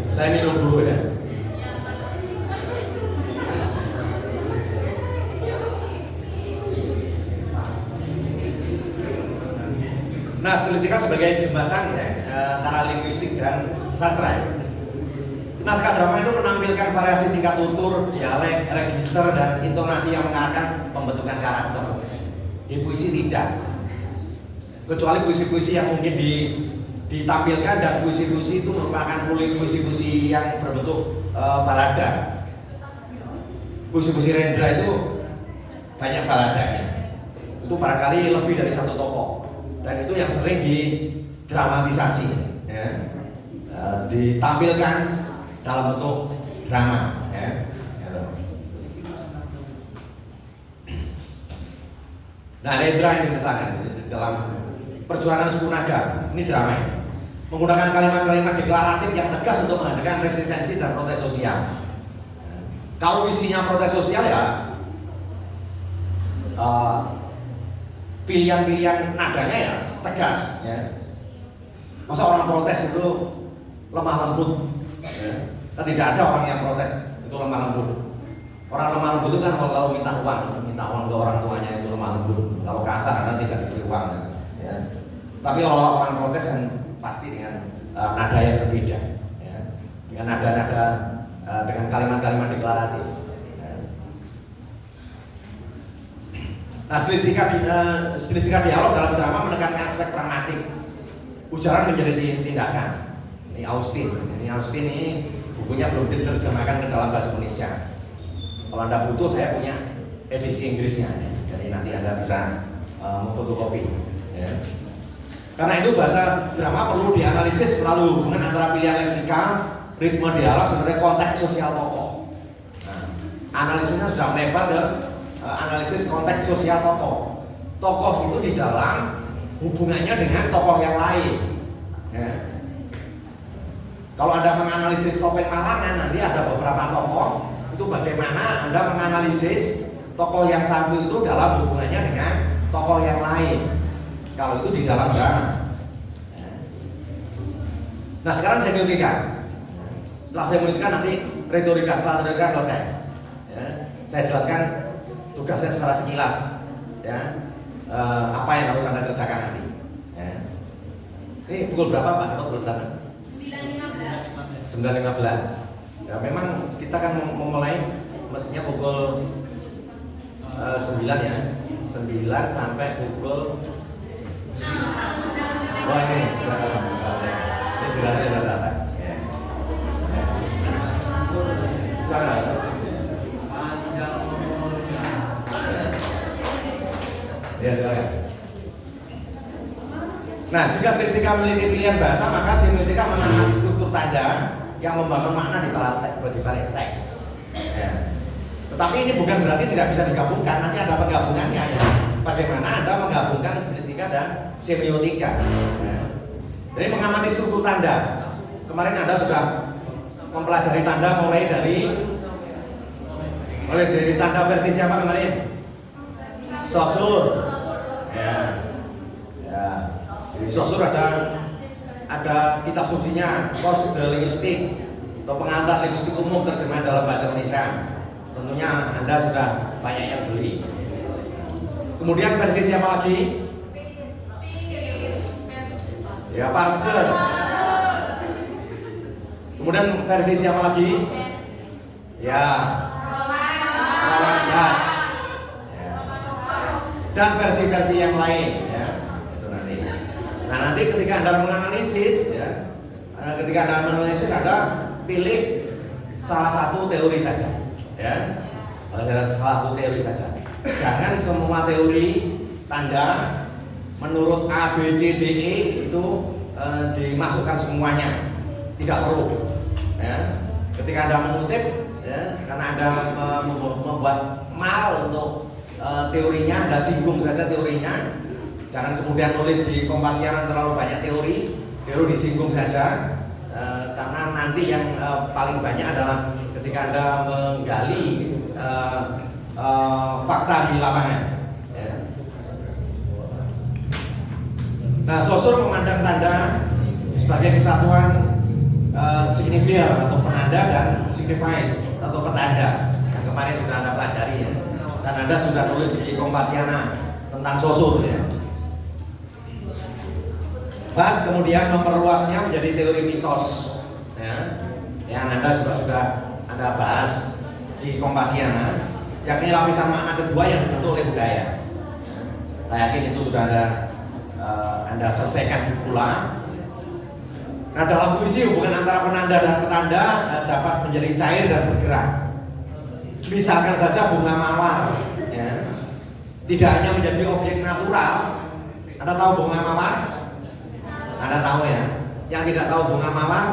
Saya minum dulu ya. Nah, stilistika sebagai jembatan ya antara linguistik dan sastra. Naskah drama itu menampilkan variasi tingkat tutur, dialek, register, dan intonasi yang mengarahkan pembentukan karakter. Di puisi tidak, kecuali puisi-puisi yang mungkin ditampilkan, dan puisi-puisi itu merupakan puisi-puisi yang berbentuk balada. Puisi-puisi Rendra itu banyak baladanya. Itu barangkali lebih dari satu tokoh. Dan itu yang sering didramatisasi, ya, ditampilkan dalam bentuk drama, ya. Nah, Rendra ini misalkan dalam Perjuangan Suku Naga, ini drama ini, menggunakan kalimat-kalimat deklaratif yang tegas untuk menghadirkan resistensi dan protes sosial. Kalau isinya protes sosial ya pilihan-pilihan nadanya ya tegas, ya. Masa orang protes itu lemah lembut, ya. Kan tidak ada orang yang protes itu lemah lembut. Orang lemah lembut itu kan kalau minta uang ke orang tuanya itu lemah lembut. Kalau kasar kan tidak diberi uang, ya. Tapi kalau orang protes kan pasti dengan nada yang berbeda, ya. Dengan nada-nada dengan kalimat-kalimat deklaratif. Nah, stilistika dialog dalam drama menekankan aspek pragmatik. Ujaran menjadi tindakan. Ini Austin ini bukunya belum diterjemahkan ke dalam bahasa Indonesia. Kalau Anda butuh, saya punya edisi Inggrisnya, ya. Jadi nanti Anda bisa memfotokopi, ya. Karena itu bahasa drama perlu dianalisis melalui hubungan antara pilihan leksikal, ritme dialog, serta konteks sosial tokoh. Nah, analisisnya sudah melebar ke analisis konteks sosial tokoh. Tokoh itu di dalam hubungannya dengan tokoh yang lain, ya. Kalau Anda menganalisis Topeng Malangan, nanti ada beberapa tokoh, itu bagaimana Anda menganalisis tokoh yang satu itu dalam hubungannya dengan tokoh yang lain. Kalau itu di dalam drama. Nah, sekarang semiotika. Setelah semiotika nanti retorika, setelah retorika selesai. Ya. Saya jelaskan tugasnya secara sekilas. Ya. Apa yang harus Anda kerjakan nanti. Ya. Ini pukul berapa Pak? Pukul berapa? 9.15. Ya, memang kita kan memulai mestinya pukul 9 ya. 9 sampai pukul wah ini sudah datang. Ya. Silakan. Ya, silakan. Nah, jika stilistika meneliti pilihan bahasa, maka semiotika mengenali struktur tanda yang membangun makna di balik teks. Ya. Tetapi ini bukan berarti tidak bisa digabungkan. Nanti ada penggabungannya ya. Bagaimana Anda menggabungkan stilistika dan semiotika. Ya. Jadi mengamati struktur tanda. Kemarin Anda sudah mempelajari tanda mulai dari tanda versi siapa kemarin? Saussure. Ya. Ya. Di Saussure ada kitab sucinya, Cours de Linguistique atau pengantar linguistik umum terjemahan dalam bahasa Indonesia. Tentunya Anda sudah banyak yang beli. Kemudian versi siapa lagi? Ya, Parser. Kemudian versi siapa lagi? Ya, Roland Barthes. Ya. Dan versi-versi yang lain. Ya. Itu nanti. Nah, nanti ketika Anda menganalisis, ya, Anda pilih salah satu teori saja. Ya, salah satu teori saja. Jangan semua teori tanda menurut A, B, C, D, E itu dimasukkan semuanya. Tidak perlu. Ya. Ketika Anda mengutip, ya, karena Anda membuat mal untuk teorinya, Anda singgung saja teorinya. Jangan kemudian nulis di Kompasiana terlalu banyak teori disinggung saja. Karena nanti yang paling banyak adalah ketika Anda menggali fakta di lapangan. Ya. Nah, Saussure memandang tanda sebagai kesatuan signifier atau penanda dan signified atau petanda yang kemarin sudah Anda pelajari ya. Dan Anda sudah tulis di Kompasiana tentang Saussure ya. Dan kemudian memperluasnya menjadi teori mitos ya, yang Anda juga sudah Anda bahas di Kompasiana, yakni lapisan makna kedua yang dibentuk oleh budaya. Saya yakin itu sudah Anda selesaikan pula. Nah, dalam puisi hubungan antara penanda dan petanda dapat menjadi cair dan bergerak. Misalkan saja bunga mawar ya, tidak hanya menjadi objek natural. Anda tahu bunga mawar? Anda tahu ya, yang tidak tahu bunga mawar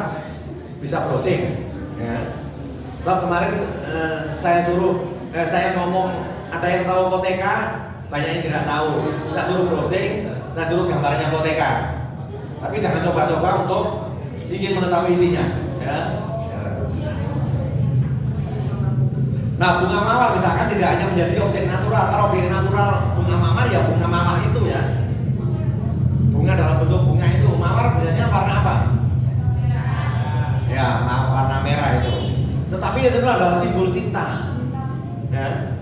bisa browsing. Ya. Kemarin saya ngomong ada yang tahu koteka, banyak yang tidak tahu. Saya suruh browsing, saya suruh gambarnya koteka. Tapi jangan coba-coba untuk ingin mengetahui isinya. Ya. Nah, bunga mawar misalkan tidak hanya menjadi objek natural. Kalau objek natural bunga mawar ya bunga mawar itu ya. Bunga dalam bentuk bunga itu, mawar biasanya warna apa? Ya, warna merah itu. Tetapi itu adalah simbol cinta. Ya.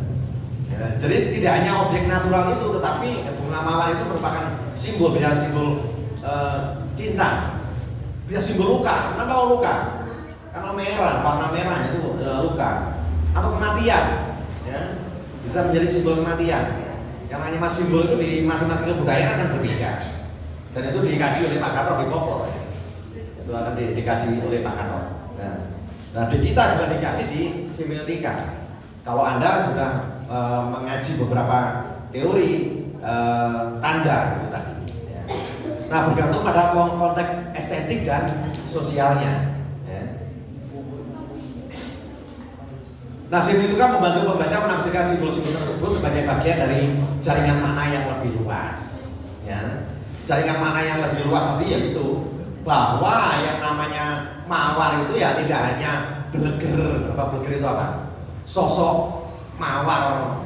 Ya, jadi tidak hanya objek natural itu, tetapi bunga mawar itu merupakan simbol, bisa simbol cinta, bisa simbol luka. Kenapa luka? Karena merah, warna merah itu luka. Atau kematian, ya, bisa menjadi simbol kematian. Yang namanya simbol itu di masing-masing kebudayaan akan berbeda. Dan itu dikaji oleh Pak Gatot di Popol ya. Itu akan dikaji oleh Pak Gatot. Nah, di kita juga dikaji di semiotika. Kalau Anda sudah mengaji beberapa teori tanda gitu tadi. Ya. Nah, bergantung pada konteks estetik dan sosialnya. Ya. Nah, semiotika membantu pembaca menafsirkan simbol-simbol tersebut sebagai bagian dari jaringan makna yang lebih luas. Ya. Jaringan makna yang lebih luas tadi yaitu bahwa yang namanya mawar itu ya tidak hanya beleger itu apa? Sosok mawar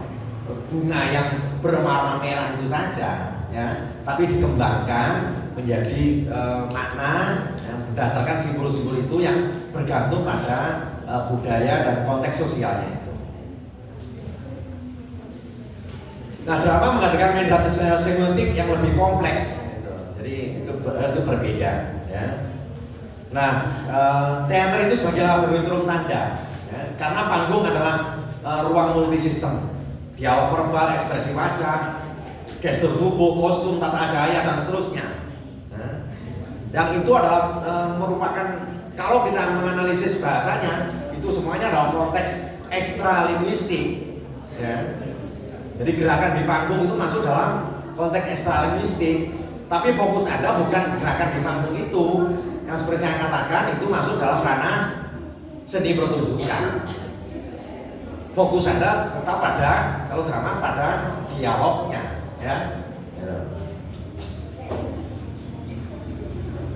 bunga yang berwarna merah itu saja ya, tapi dikembangkan menjadi makna yang berdasarkan simbol-simbol itu yang bergantung pada budaya dan konteks sosialnya itu. Nah, drama menghadirkan medan semiotik yang lebih kompleks, gitu. Jadi itu berbeda, ya. Nah, teater itu sebagai laboratorium tanda, ya, karena panggung adalah ruang multisistem, dialog verbal, ekspresi wajah, gestur tubuh, kostum, tata cahaya dan seterusnya. Yang itu adalah merupakan, kalau kita menganalisis bahasanya, itu semuanya adalah konteks ekstra linguistik, ya. Jadi gerakan di panggung itu masuk dalam konteks ekstra linguistik, tapi fokus Anda bukan gerakan di panggung itu, yang seperti saya katakan itu masuk dalam ranah seni pertunjukan. Fokus Anda tetap pada, kalau drama pada dialognya, ya.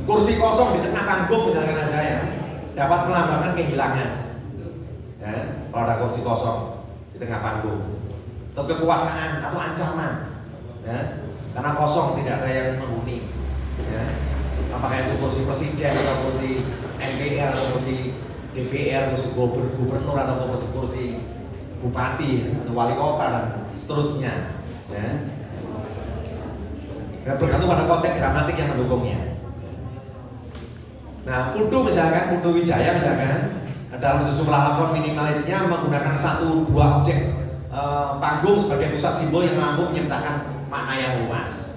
Kursi kosong di tengah panggung misalkan saya dapat melambangkan kehilangan, ya. Kalau ada kursi kosong di tengah panggung, atau kekuasaan atau ancaman, ya, karena kosong tidak ada yang menghuni, ya. Apakah itu kursi presiden atau kursi MPR atau kursi DPR, kursi gubernur atau kursi bupati atau wali kota dan seterusnya, ya. Dan bergantung pada konteks dramatik yang mendukungnya. Nah, Putu misalkan, Putu Wijaya misalkan, dalam sejumlah lakon minimalisnya menggunakan 1-2 objek panggung sebagai pusat simbol yang mampu menyertakan makna yang luas.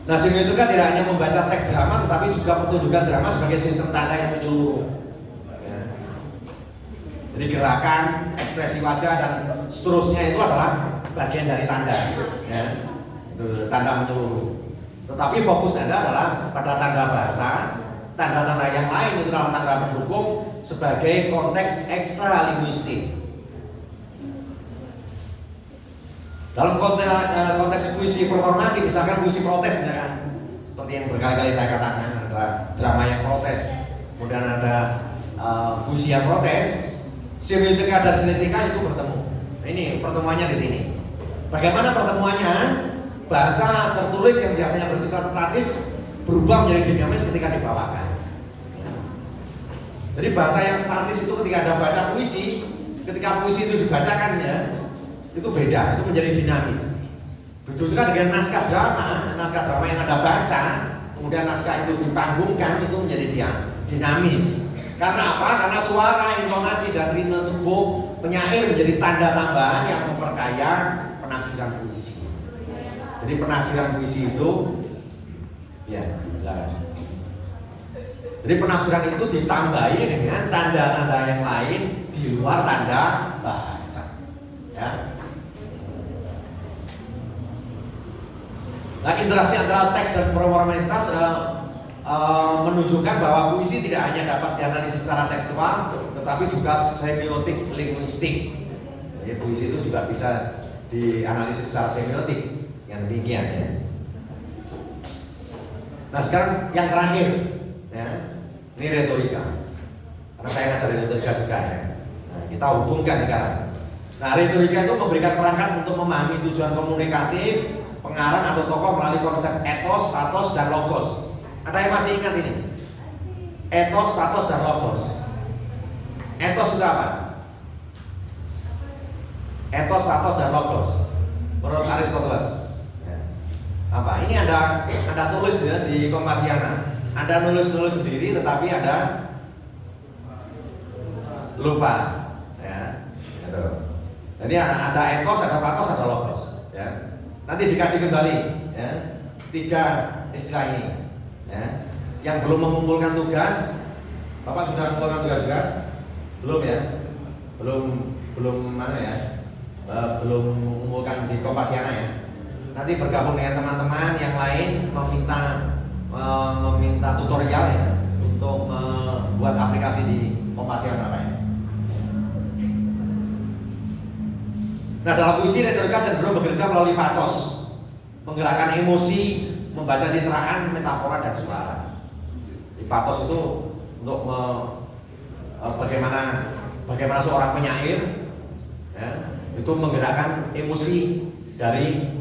Nah, semiotika kan tidak hanya membaca teks drama, tetapi juga pertunjukan drama sebagai sistem tanda yang menyeluruh. Jadi gerakan, ekspresi wajah dan seterusnya itu adalah bagian dari tanda, ya. Itu tanda menyeluruh. Tetapi fokus Anda adalah pada tanda bahasa, tanda-tanda yang lain itu adalah tanda pendukung sebagai konteks ekstra linguistik. Dalam konteks puisi performatif, misalkan puisi protes, misalkan, seperti yang berkali-kali saya katakan, adalah drama yang protes, kemudian ada puisi yang protes, semiotika dan stilistika itu bertemu. Nah, ini pertemuannya di sini. Bagaimana pertemuannya? Bahasa tertulis yang biasanya bersifat statis berubah menjadi dinamis ketika dibawakan. Jadi bahasa yang statis itu ketika Anda baca puisi, ketika puisi itu dibacakan, ya, itu beda, itu menjadi dinamis. Begitu juga dengan naskah drama yang Anda baca, kemudian naskah itu dipanggungkan, itu menjadi dinamis. Karena apa? Karena suara, intonasi, dan ritme tubuh penyair menjadi tanda tambahan yang memperkaya penafsiran puisi. Jadi penafsiran puisi itu, ya, jadi penafsiran itu ditambahi dengan tanda-tanda yang lain di luar tanda bahasa, ya. Nah, interaksi antara teks dan performanitas menunjukkan bahwa puisi tidak hanya dapat dianalisis secara tekstual, tetapi juga semiotik linguistik. Jadi puisi itu juga bisa dianalisis secara semiotik. Yang demikian, ya. Nah, sekarang yang terakhir, ya, ini retorika. Karena saya ngajar retorika juga, ya. Nah, kita hubungkan sekarang. Nah, retorika itu memberikan perangkat untuk memahami tujuan komunikatif pengarang atau tokoh melalui konsep etos, patos, dan logos. Ada yang masih ingat ini? Etos, patos, dan logos. Etos itu apa? Etos, patos, dan logos menurut Aristoteles. Apa? Ini ada tulis, ya, di Kompasiana. Anda nulis sendiri, tetapi Anda lupa, ya. Gitu. Jadi ada etos, ada patos, ada logos, ya. Nanti dikaji kembali, ya, 3 istilah ini, ya. Yang belum mengumpulkan tugas, Bapak sudah mengumpulkan tugas? Belum, ya? Belum mana, ya? Belum mengumpulkan di Kompasiana, ya. Nanti bergabung dengan teman-teman yang lain meminta tutorial, ya, untuk membuat aplikasi di Kompasiana, ya. Nah, dalam puisi retorika cenderung bekerja melalui patos, menggerakkan emosi, membaca citraan, metafora, dan suara. Di patos itu untuk bagaimana seorang penyair, ya, itu menggerakkan emosi dari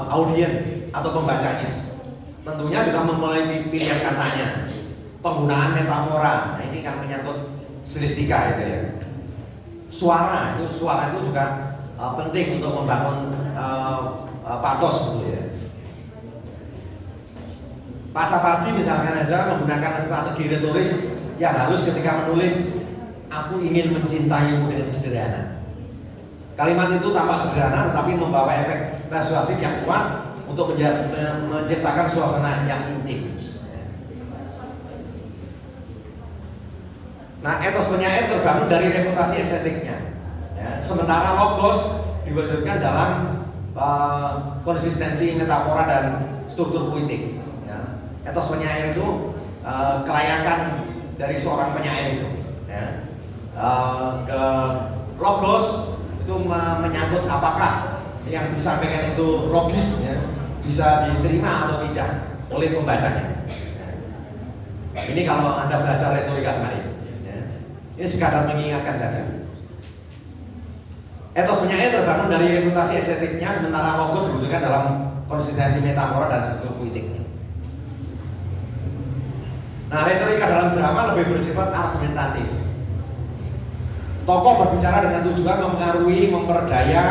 audien atau pembacanya. Tentunya juga memulai pilihan katanya, penggunaan metafora. Nah, ini kan menyangkut stilistika, gitu, ya. suara itu juga penting untuk membangun patos gitu ya. Pak Sapardi misalkan aja menggunakan strategi retoris yang halus ketika menulis aku ingin mencintaimu dengan sederhana. Kalimat itu tampak sederhana tetapi membawa efek persuasif yang kuat untuk menciptakan suasana yang intim. Nah, etos penyair terbangun dari reputasi estetiknya. Ya, sementara logos diwujudkan dalam konsistensi metafora dan struktur puitik. Ya. Etos penyair itu kelayakan dari seorang penyair itu. Ya. Ke logos itu menyangkut apakah yang disampaikan itu logis, ya, bisa diterima atau tidak oleh pembacanya. Ini kalau Anda belajar retorika kemarin, ya. Ini sekadar mengingatkan saja. Etos penyair terbangun dari reputasi estetiknya, sementara logos diwujudkan dalam konsistensi metafora dan struktur puitiknya. Nah, retorika dalam drama lebih bersifat argumentatif. Tokoh berbicara dengan tujuan mempengaruhi, memperdaya,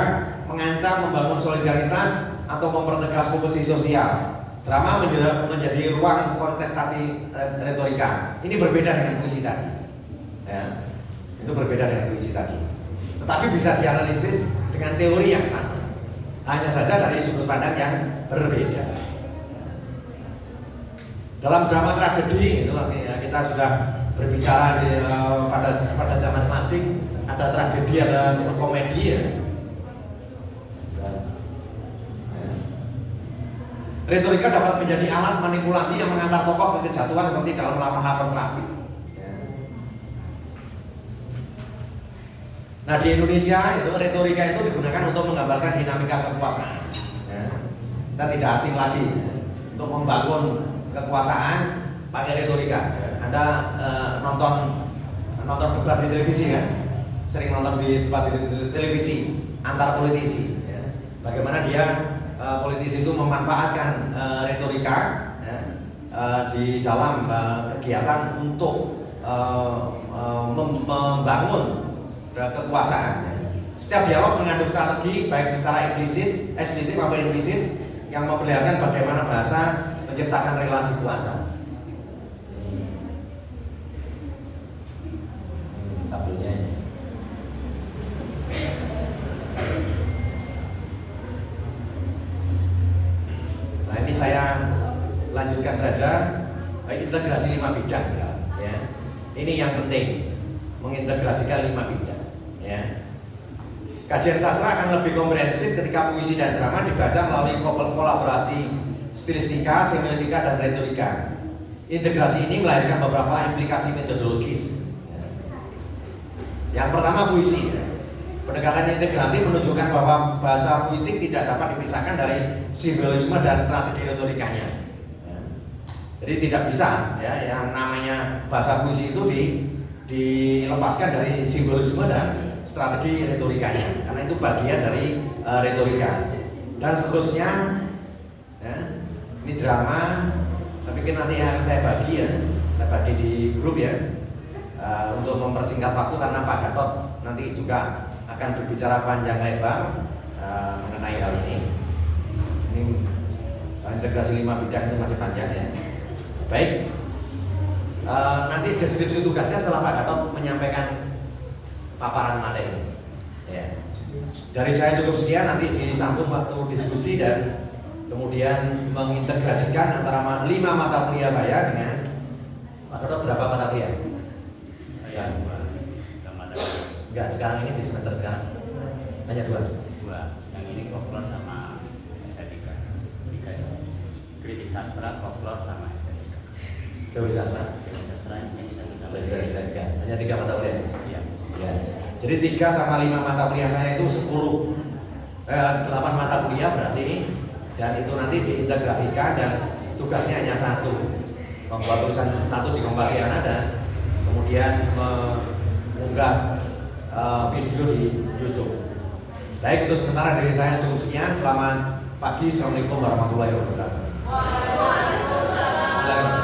mengancam, membangun solidaritas, atau mempertegas posisi sosial. Drama menjadi ruang kontestasi retorika. Ini berbeda dengan puisi tadi. Ya, itu berbeda dengan puisi tadi. Tetapi bisa dianalisis dengan teori yang sama. Hanya saja dari sudut pandang yang berbeda. Dalam drama tragedi itu kita sudah berbicara pada zaman klasik, ada tragedi, ada komedi ya. Retorika dapat menjadi alat manipulasi yang mengantar tokoh ke kejatuhan seperti dalam lakon klasik. Nah, di Indonesia itu retorika itu digunakan untuk menggambarkan dinamika kekuasaan. Kita tidak asing lagi untuk membangun kekuasaan pakai retorika. Anda nonton debat di televisi kan? Sering nonton di debat di televisi antar politisi. Ya. Bagaimana dia politisi itu memanfaatkan retorika ya, di dalam kegiatan untuk membangun kekuasaan. Setiap dialog mengandung strategi baik secara eksplisit maupun implisit yang memperlihatkan bagaimana bahasa menciptakan relasi kuasa. Tabelnya. Nah, ini saya lanjutkan saja integrasi 5 bidang ya. Ini yang penting, mengintegrasikan 5 bidang ya. Kajian sastra akan lebih komprehensif ketika puisi dan drama dibaca melalui kolaborasi stilistika, semiotika, dan retorika. Integrasi ini melahirkan beberapa implikasi metodologis. Yang pertama, puisi. Pendekatan integratif menunjukkan bahwa bahasa puitik tidak dapat dipisahkan dari simbolisme dan strategi retorikanya. Jadi tidak bisa ya, yang namanya bahasa puisi itu dilepaskan dari simbolisme dan strategi retorikanya, karena itu bagian dari retorika. Dan seterusnya ya, ini drama, tapi nanti akan saya bagi ya, saya bagi di grup ya, untuk mempersingkat waktu, karena Pak Gatot nanti juga akan berbicara panjang lebar mengenai hal ini. Ini integrasi 5 bidang itu masih panjang ya. Baik, nanti deskripsi tugasnya setelah Pak Gatot menyampaikan paparan materi. Ya. Dari saya cukup sekian, nanti disambung waktu diskusi dan kemudian mengintegrasikan antara 5 mata kuliah saya dengan Pak Gatot. Berapa mata kuliah? Saya 2 mata kuliah. Enggak, sekarang ini di semester sekarang hanya 2. Yang ini folklor sama estetika. 3 kritik sastra, folklor sama estetika. Teori sastra. Kritik sastra ini Estetika. Hanya 3 mata kuliah. Iya. Ya. Jadi 3 sama 5 mata kuliah saya itu 8 mata kuliah berarti, dan itu nanti diintegrasikan dan tugasnya hanya 1, membuat tulisan 1 di Kompasiana dan kemudian mengunggah video di YouTube. Baik, itu sementara dari saya cukup sekian. Selamat pagi, assalamualaikum warahmatullahi wabarakatuh. Silakan.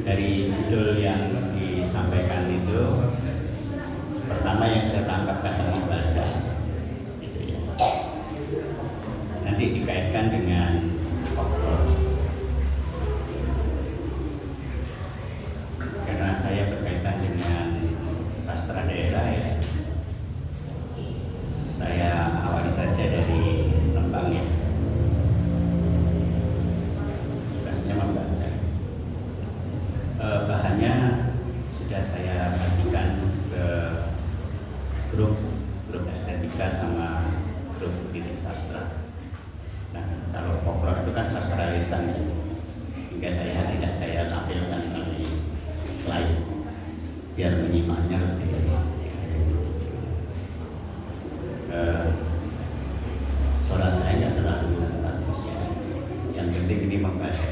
dari judul yang disampaikan itu, pertama yang saya tangkap kata membaca, gitu ya. Nanti dikaitkan dengan folklore. Karena saya berkaitan dengan sastra daerah ya, saya awali saja dari tembang ya. Tugasnya membaca. Bahannya sudah saya bagikan ke grup estetika sama grup kritik sastra. Nah, kalau folklore itu kan sastra lisan ya, sehingga tidak saya tampilkan di slide biar menyimaknya lebih. Suara saya nggak terlalu bagus ya. Yang penting ini membaca.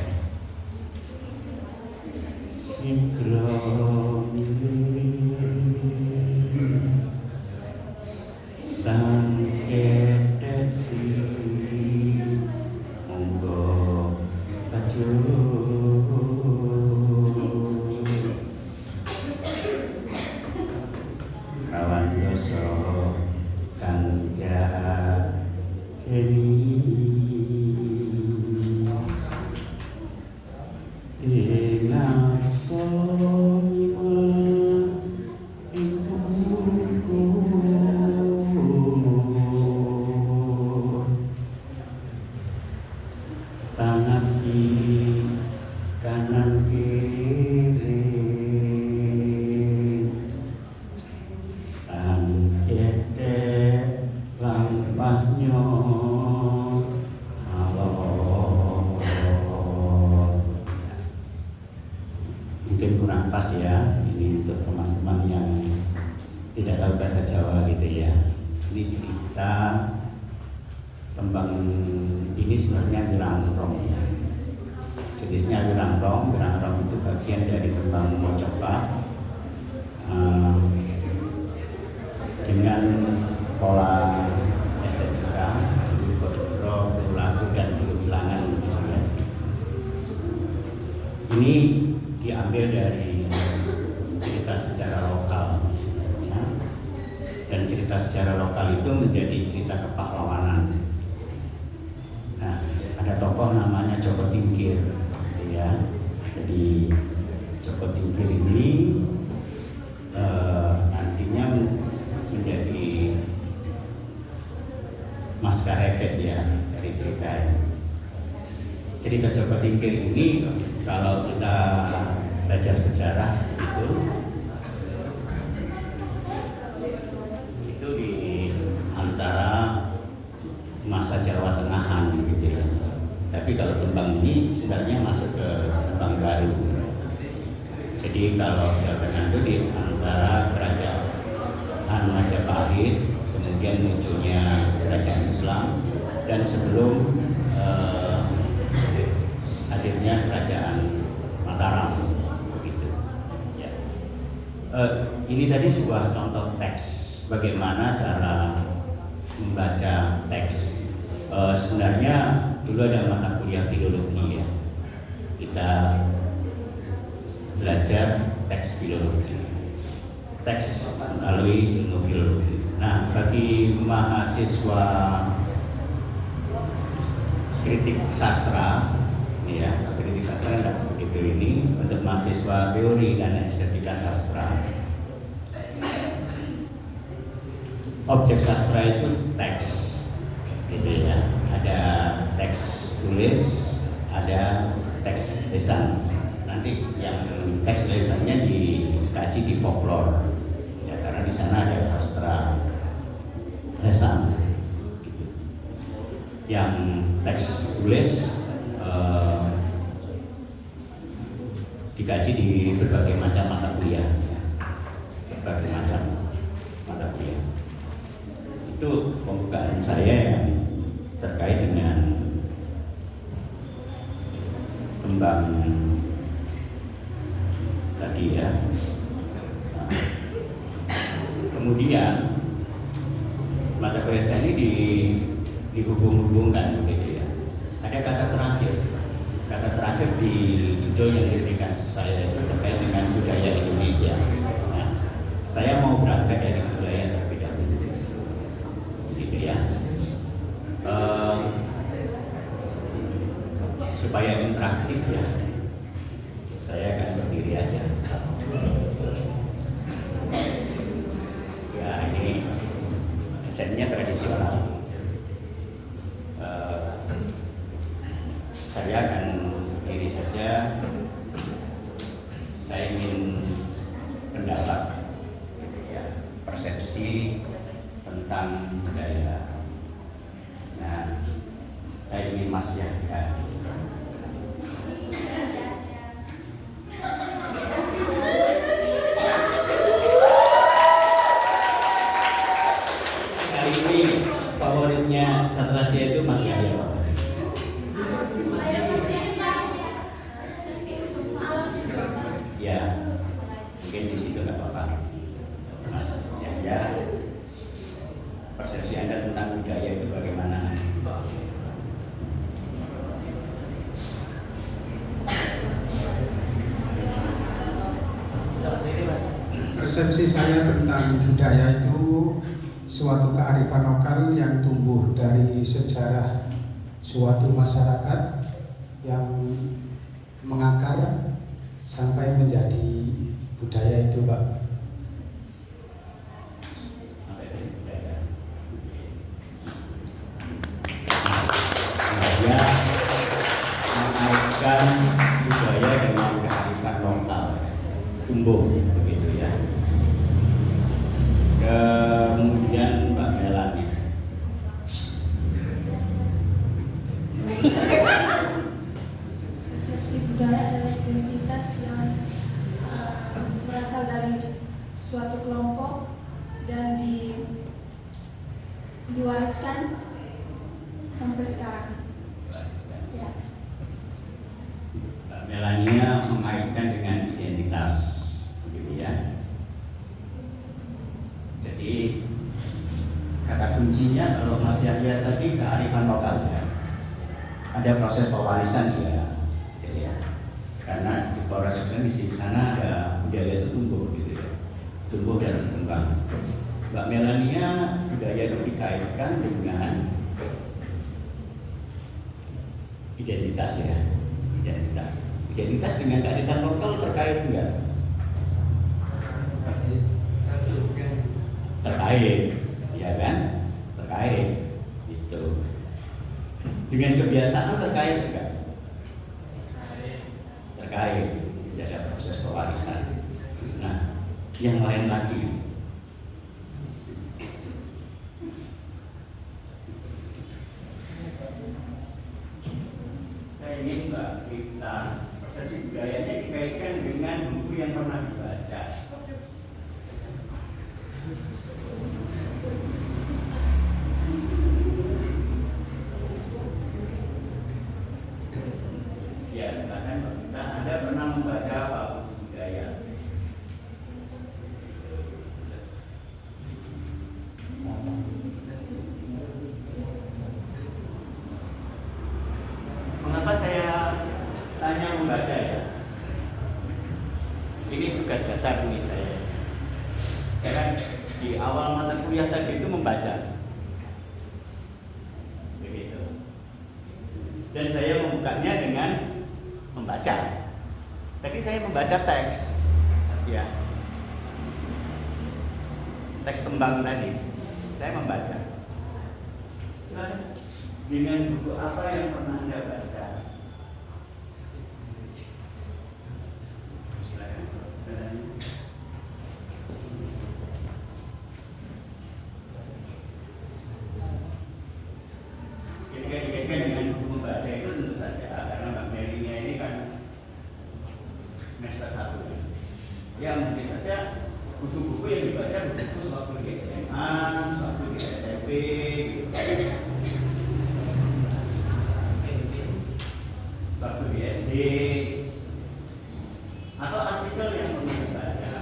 Mungkin kurang pas ya, ini untuk teman-teman yang tidak tahu bahasa Jawa gitu ya. Ini cerita tembang ini sebenarnya wirangrong ya. Jenisnya wirangrong itu bagian dari tembang mojokerto dengan pola estetika, kodro, lagu dan bilangan gitu ya. Ini diambil dari cerita sejarah lokal ya. Dan cerita sejarah lokal itu menjadi cerita kepahlawanan. Nah, ada tokoh namanya Joko Tingkir ya. Jadi Joko Tingkir ini nantinya menjadi maskarepet ya dari cerita Joko Tingkir ini. Kalau kita belajar sejarah itu di antara masa Jawa Tengahan gitu ya. Tapi kalau tembang ini sebenarnya masuk ke tembang baru. Jadi kalau Jawa Tengah itu di antara kerajaan Majapahit, kemudian munculnya kerajaan Islam, dan sebelum hadirnya kerajaan Mataram gitu. Ya. Ini tadi sebuah contoh teks bagaimana cara membaca teks. Sebenarnya dulu ada mata kuliah filologi ya. Kita belajar teks filologi, teks melalui ilmu filologi. Nah, bagi mahasiswa kritik sastra ya, kritik sastra enggak begitu ini. Untuk mahasiswa teori dan estetika sastra, objek sastra itu teks gitu ya. Ada teks tulis, ada teks lisan. Nanti yang teks lisannya dikaji di folklore ya, karena di sana ada sastra lisan gitu. Yang teks tulis dikaji di berbagai macam mata kuliah ya. Berbagai macam mata kuliah. Itu pembukaan saya yang terkait dengan tembang tadi ya. Nah, kemudian mata kuliah saya ini dihubung-hubungkan begitu ya. Ada kata terakhir kata terakhir di judul yang diberikan saya itu terkait dengan budaya Indonesia. Nah, saya mau berangkat dari budaya terlebih dahulu, gitu ya. Supaya interaktif ya, saya akan berdiri aja. Ya, ini desainnya tradisional. Saya akan berdiri saja. Saya ingin pendapat, ya, persepsi tentang budaya. Nah, saya ingin Mas Yahya. Kali ini favoritnya Satrasia itu Mas Yahya, Pak. Ya, mungkin di situ nggak apa-apa. Mas Yahya, persepsi Anda tentang budaya itu bagaimana? Persepsi saya tentang budaya itu suatu kearifan lokal yang tumbuh dari sejarah suatu masyarakat yang mengakar sampai menjadi budaya itu, Pak. Ya, mengaitkan budaya dengan kearifan lokal tumbuh begitu ya. Kemudian Mbak Melani. Persepsi budaya adalah identitas yang berasal dari suatu kelompok dan diwariskan sampai sekarang. Ya. Mbak Melania mengaitkan dengan identitas, begitu ya. Jadi kata kuncinya kalau Mas Yahya tadi kearifan lokal ya. Ada proses pewarisan ya, ya. Karena di Polres di sana ada budaya itu tumbuh gitu ya, tumbuh dan berkembang. Mbak Melania budaya itu dikaitkan dengan identitas ya, identitas dengan kearifan lokal terkait enggak? Terkait, ya kan? Terkait, itu. Dengan kebiasaan terkait enggak? Terkait, ada proses pewarisan. Nah, yang lain lagi. Saya ingin Mbak kita persepsi budayanya dikaitkan dengan buku yang pernah dibaca. Ya, silakan Mbak Gita. Anda pernah membaca apa buku budaya? Mengapa saya tanya membaca ya? Ini tugas dasar ini saya. Karena di awal mata kuliah tadi itu membaca. Begitu. Dan saya membukanya dengan membaca. Tadi saya membaca teks, ya. Teks tembang tadi, saya membaca. Dengan buku apa yang pernah Anda baca? Dikaitkan dengan buku membaca itu tentu saja karena Mbak Merinya ini kan semester 1. Ya mungkin saja buku-buku yang dibaca buku waktu di SMA, waktu di SMP, waktu di SD, atau artikel yang pernah dibaca.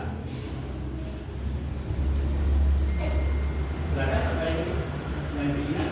Silakan apa yang diingat?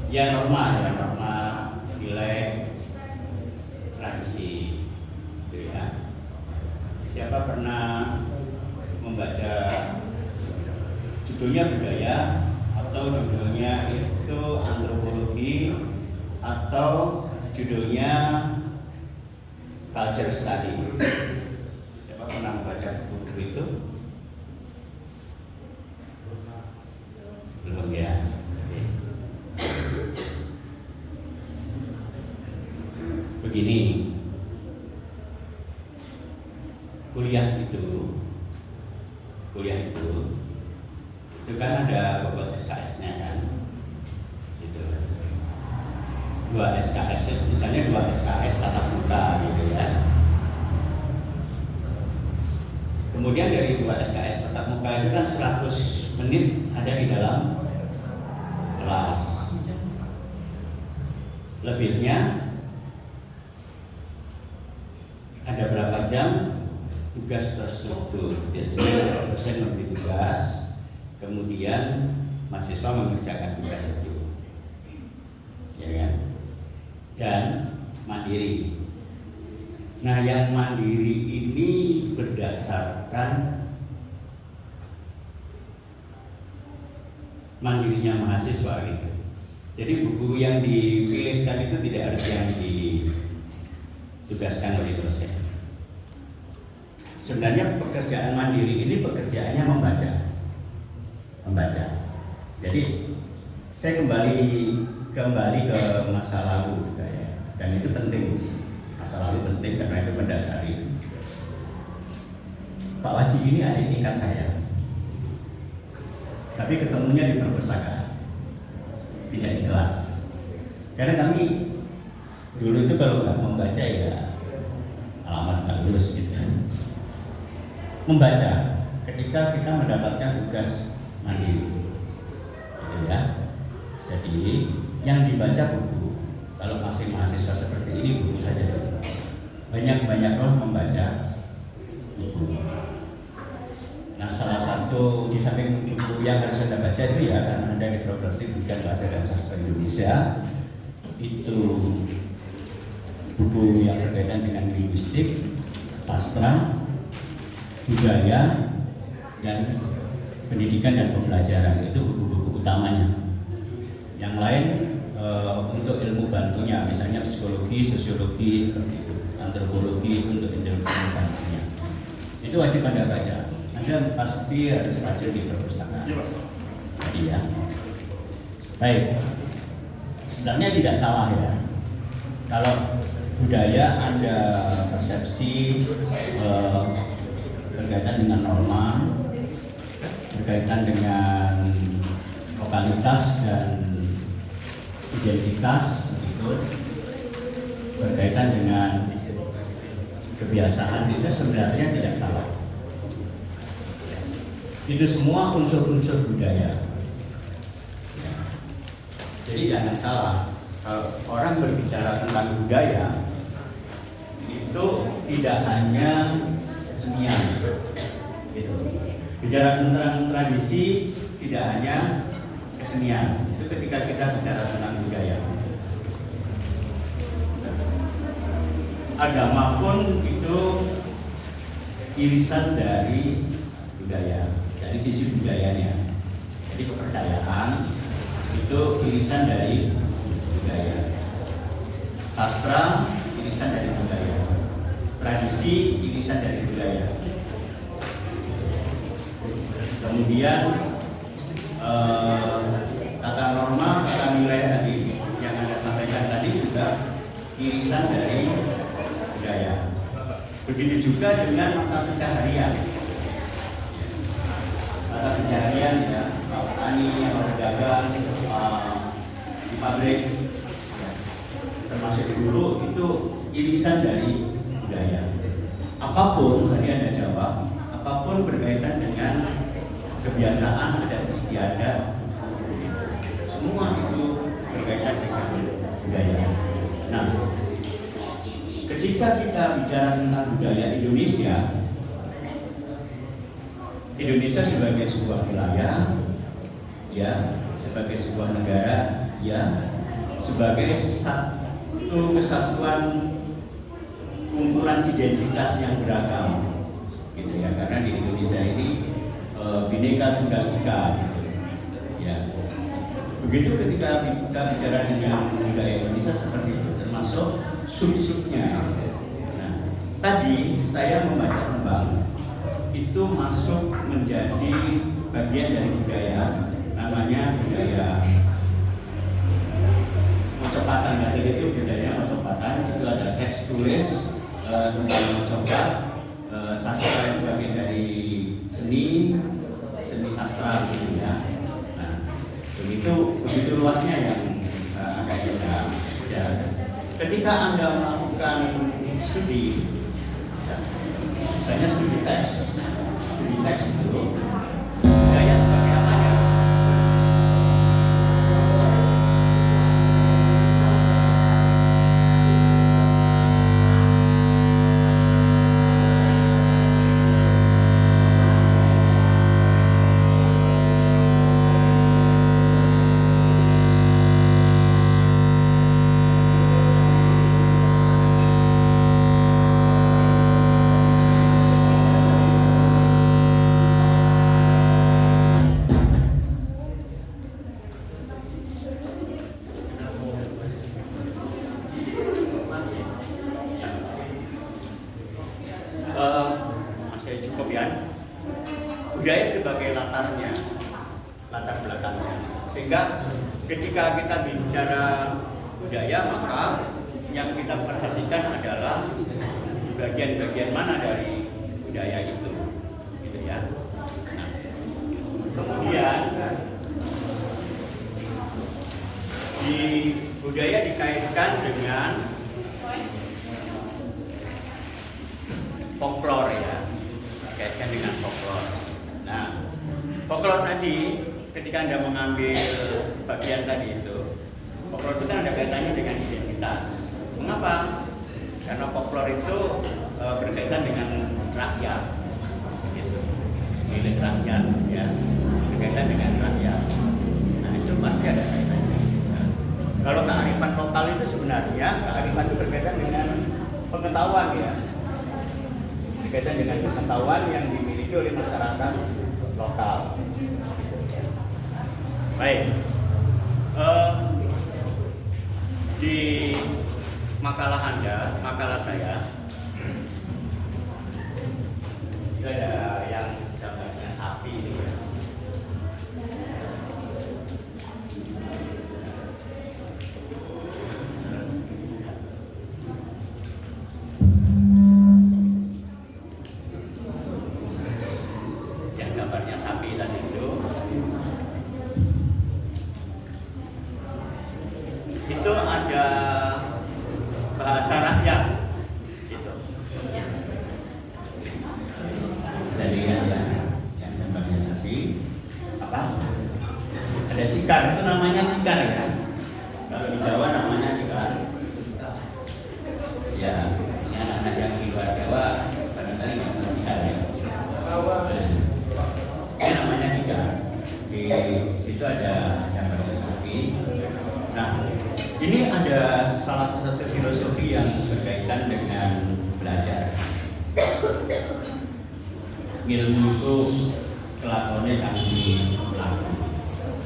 ya norma nilai tradisi, gitu ya. Siapa pernah membaca judulnya budaya atau judulnya itu antropologi atau judulnya culture study? Siapa pernah membaca buku itu? Belum ya? Oke. Begini, kuliah itu kan ada bobot SKS-nya kan, gitu. 2 SKS, misalnya 2 SKS tatap muka gitu ya. Kemudian dari 2 SKS tatap muka itu kan 100 menit ada di dalam kelas. Lebihnya ada berapa jam tugas terstruktur. Biasanya dosen memberi tugas, kemudian mahasiswa mengerjakan tugas itu, ya kan? Dan mandiri. Nah, yang mandiri ini berdasarkan mandirinya mahasiswa gitu. Jadi buku yang dipilihkan itu tidak harus yang ditugaskan oleh dosen. Sebenarnya pekerjaan mandiri ini pekerjaannya membaca. Jadi saya kembali ke masa lalu saya, dan itu penting. Masa lalu penting karena itu mendasari. Pak Wajib ini adik tingkat saya, tapi ketemunya di perpustakaan, tidak di kelas. Karena kami dulu itu kalau nggak membaca ya alamat nggak lulus gitu. Membaca ketika kita mendapatkan tugas mandiri, gitu ya. Jadi yang dibaca buku. Kalau masih mahasiswa seperti ini buku saja dulu. Banyak-banyaklah membaca buku. Nah, salah satu di samping buku yang harus Anda baca itu ya kan ada di Program Pendidikan Bahasa dan Sastra Indonesia, itu buku yang berkaitan dengan linguistik, sastra, budaya, dan pendidikan dan pembelajaran. Itu buku-buku utamanya. Yang lain untuk ilmu bantunya, misalnya psikologi, sosiologi, seperti itu, antropologi untuk ilmu bantunya. Itu wajib Anda baca. Anda pasti harus baca di perpustakaan. Iya. Baik. Sebenarnya tidak salah ya. Kalau budaya ada persepsi berkaitan dengan norma, berkaitan dengan lokalitas dan identitas, itu berkaitan dengan kebiasaan, itu sebenarnya tidak salah. Itu semua unsur-unsur budaya. Jadi jangan salah, kalau orang berbicara tentang budaya itu tidak hanya kesenian, gitu. Bicara tentang tradisi tidak hanya kesenian. Itu ketika kita bicara tentang budaya. Agama pun itu irisan dari budaya, dari sisi budayanya. Jadi kepercayaan itu irisan dari budaya. Sastra irisan dari budaya. Tradisi irisan dari budaya. Kemudian tata norma, tata nilai tadi yang Anda sampaikan tadi juga irisan dari budaya. Begitu juga dengan mata pencaharian. Mata pencaharian ya, petani yang berdagang di pabrik, termasuk guru, itu irisan dari budaya. Apapun tadi Anda jawab, apapun berkaitan dengan kebiasaan adat istiadat, semua itu berkaitan dengan budaya. Nah, ketika kita bicara tentang budaya Indonesia sebagai sebuah wilayah, ya, sebagai sebuah negara, ya, sebagai satu kesatuan kumpulan identitas yang beragam, gitu ya. Karena di Indonesia ini Bhinneka Tunggal Ika, gitu ya. Begitu ketika kita bicara dengan budaya Indonesia seperti itu, termasuk sub-subnya. Nah, tadi saya membaca tembang itu masuk menjadi bagian dari budaya, namanya budaya Mojopatan. Jadi itu budaya Mojopatan, itu ada teks tulis tentang Mojopat, sastra itu bagian dari seni sastra gitu ya. Nah, begitu luasnya yang akan kita jalan. Ketika Anda melakukan studi, ya, misalnya studi teks itu budaya sebagai apa ya? Masih cukup ya. Budaya sebagai latar belakangnya. Sehingga ketika kita bicara budaya, maka yang kita perhatikan adalah bagian-bagian mana dari budaya itu, gitu ya. Nah, kemudian di budaya dikaitkan dengan folklore ya, kaitkan dengan folklore. Nah, folklore tadi ketika Anda mengambil bagian tadi itu, folklore itu kan ada kaitannya dengan identitas. Mengapa? Karena folklore itu berkaitan dengan rakyat, gitu. Milik rakyat, ya, berkaitan dengan rakyat. Nah, itu pasti ada kaitannya. Nah, kalau kearifan lokal itu sebenarnya kearifan itu berkaitan dengan pengetahuan ya. Berkaitan dengan pengetahuan yang dimiliki oleh masyarakat lokal. Baik, di makalah saya, itu ada yang gambarnya sapi ini ya. Gambarnya sapi tadi itu ada bahasa rakyat gitu. Saya lihat ya, yang gambarnya sapi apa? Ada cikar, itu namanya cikar ya. Kalau di Jawa namanya cikar. Ya, ini anak-anak yang di luar Jawa barangkali nggak tahu cikar ya. Ini namanya cikar. Di situ ada gambarnya sapi. Nah, ini ada salah satu filosofi yang berkaitan dengan belajar. Ilmu itu kelakuannya yang dilaku.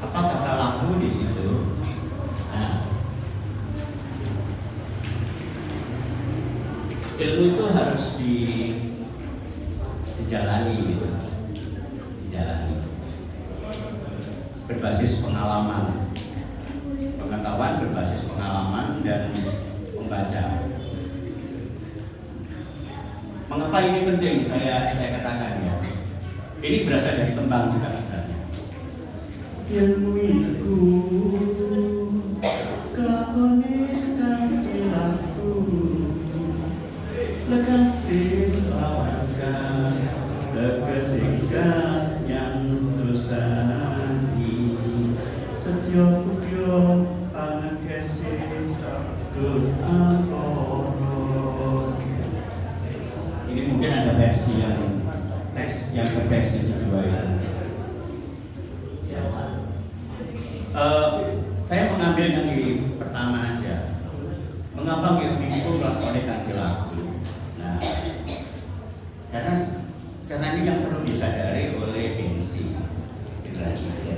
Apa kata laku di situ? Nah, ilmu itu harus dijalani gitu. Dijalani. Berbasis pengalaman. Pengetahuan berbasis pengalaman dan membaca. Mengapa ini penting? Saya katakan ya. Ini berasal dari tembang juga sebenarnya. Ilmu itu kelakone kang dilaku, lekasih lawan gas, lekasih gas yang tersani, setiap ini mungkin ada versi yang teks yang berversi kedua ya. Saya mengambil yang di pertama aja. Mengapa itu melakukan kanthi lagu? Nah, karena ini yang perlu disadari oleh generasi Z.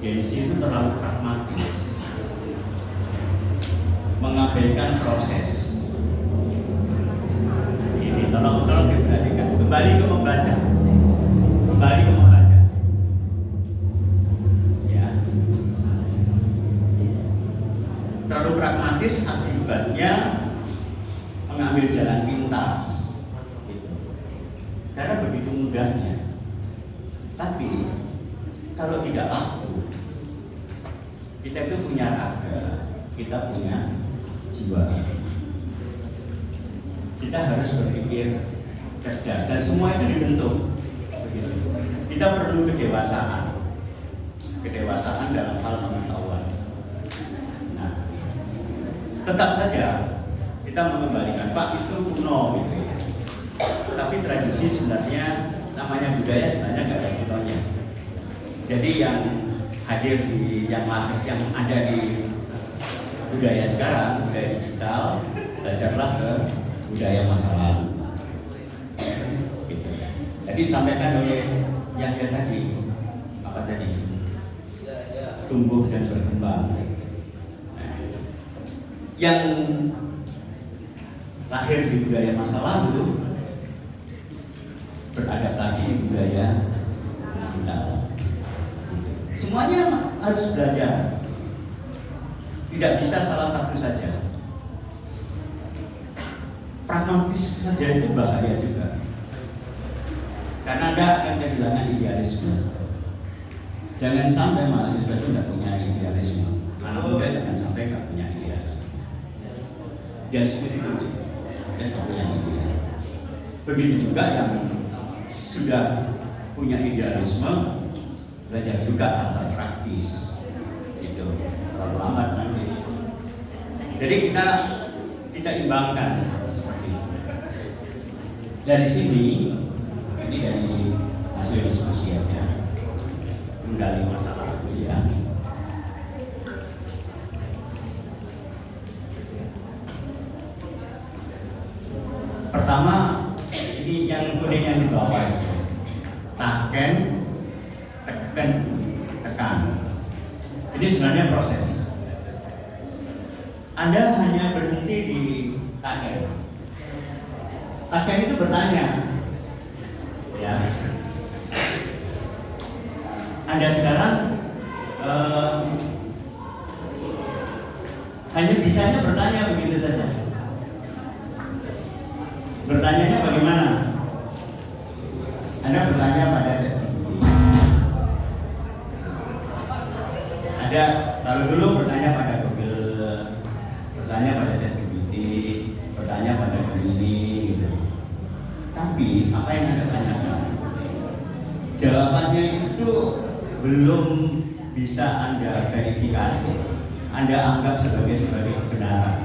Generasi itu terlalu pragmatis, mengabaikan proses. Ini tolong diperhatikan. Kembali ke membaca. Ya. Terlalu pragmatis akibatnya mengambil jalan pintas. Gitu. Karena begitu mudahnya. Tapi kalau tidak laku, kita itu punya raga, kita punya jiwa. Kita harus berpikir cerdas dan semua itu dibentuk. Begitu. Kita perlu kedewasaan dalam hal pengetahuan. Nah, tetap saja kita mengembalikan Pak itu kuno gitu ya. Tapi tradisi sebenarnya namanya budaya sebenarnya nggak ada kunonya. Jadi yang hadir di yang ada di budaya sekarang, budaya digital, belajarlah ke budaya masa lalu. Gitu. Jadi disampaikan oleh yang tadi, apa tadi? Tumbuh dan berkembang. Nah, yang lahir di budaya masa lalu beradaptasi di budaya digital. Semuanya harus belajar. Tidak bisa salah satu saja. Pragmatis saja itu bahaya juga. Karena Anda akan kehilangan idealisme. Jangan sampai mahasiswa itu tidak punya idealisme. Anak muda jangan sampai tidak punya idealisme. Idealisme itu penting. Dia tidak punya idealisme. Begitu juga yang sudah punya idealisme, belajar juga hal praktis. Itu terlalu lambat nanti. Jadi kita imbangkan seperti itu. Dari sini, ini dari hasil diskusi aja, menggali masalah itu ya. Pertama, ini yang kuning yang di bawah itu, taken, tekan. Ini sebenarnya proses. Anda hanya berhenti di taken. Taken itu bertanya, ya. Anda sekarang hanya bisanya bertanya begitu saja. Bertanyanya bagaimana? Anda bertanya pada ChatGPT. Ada lalu dulu bertanya pada Google, bertanya pada ChatGPT, bertanya pada Gemini, gitu. Tapi apa yang Anda tanyakan? Jawabannya itu belum bisa Anda verifikasi. Anda anggap sebagai kebenaran.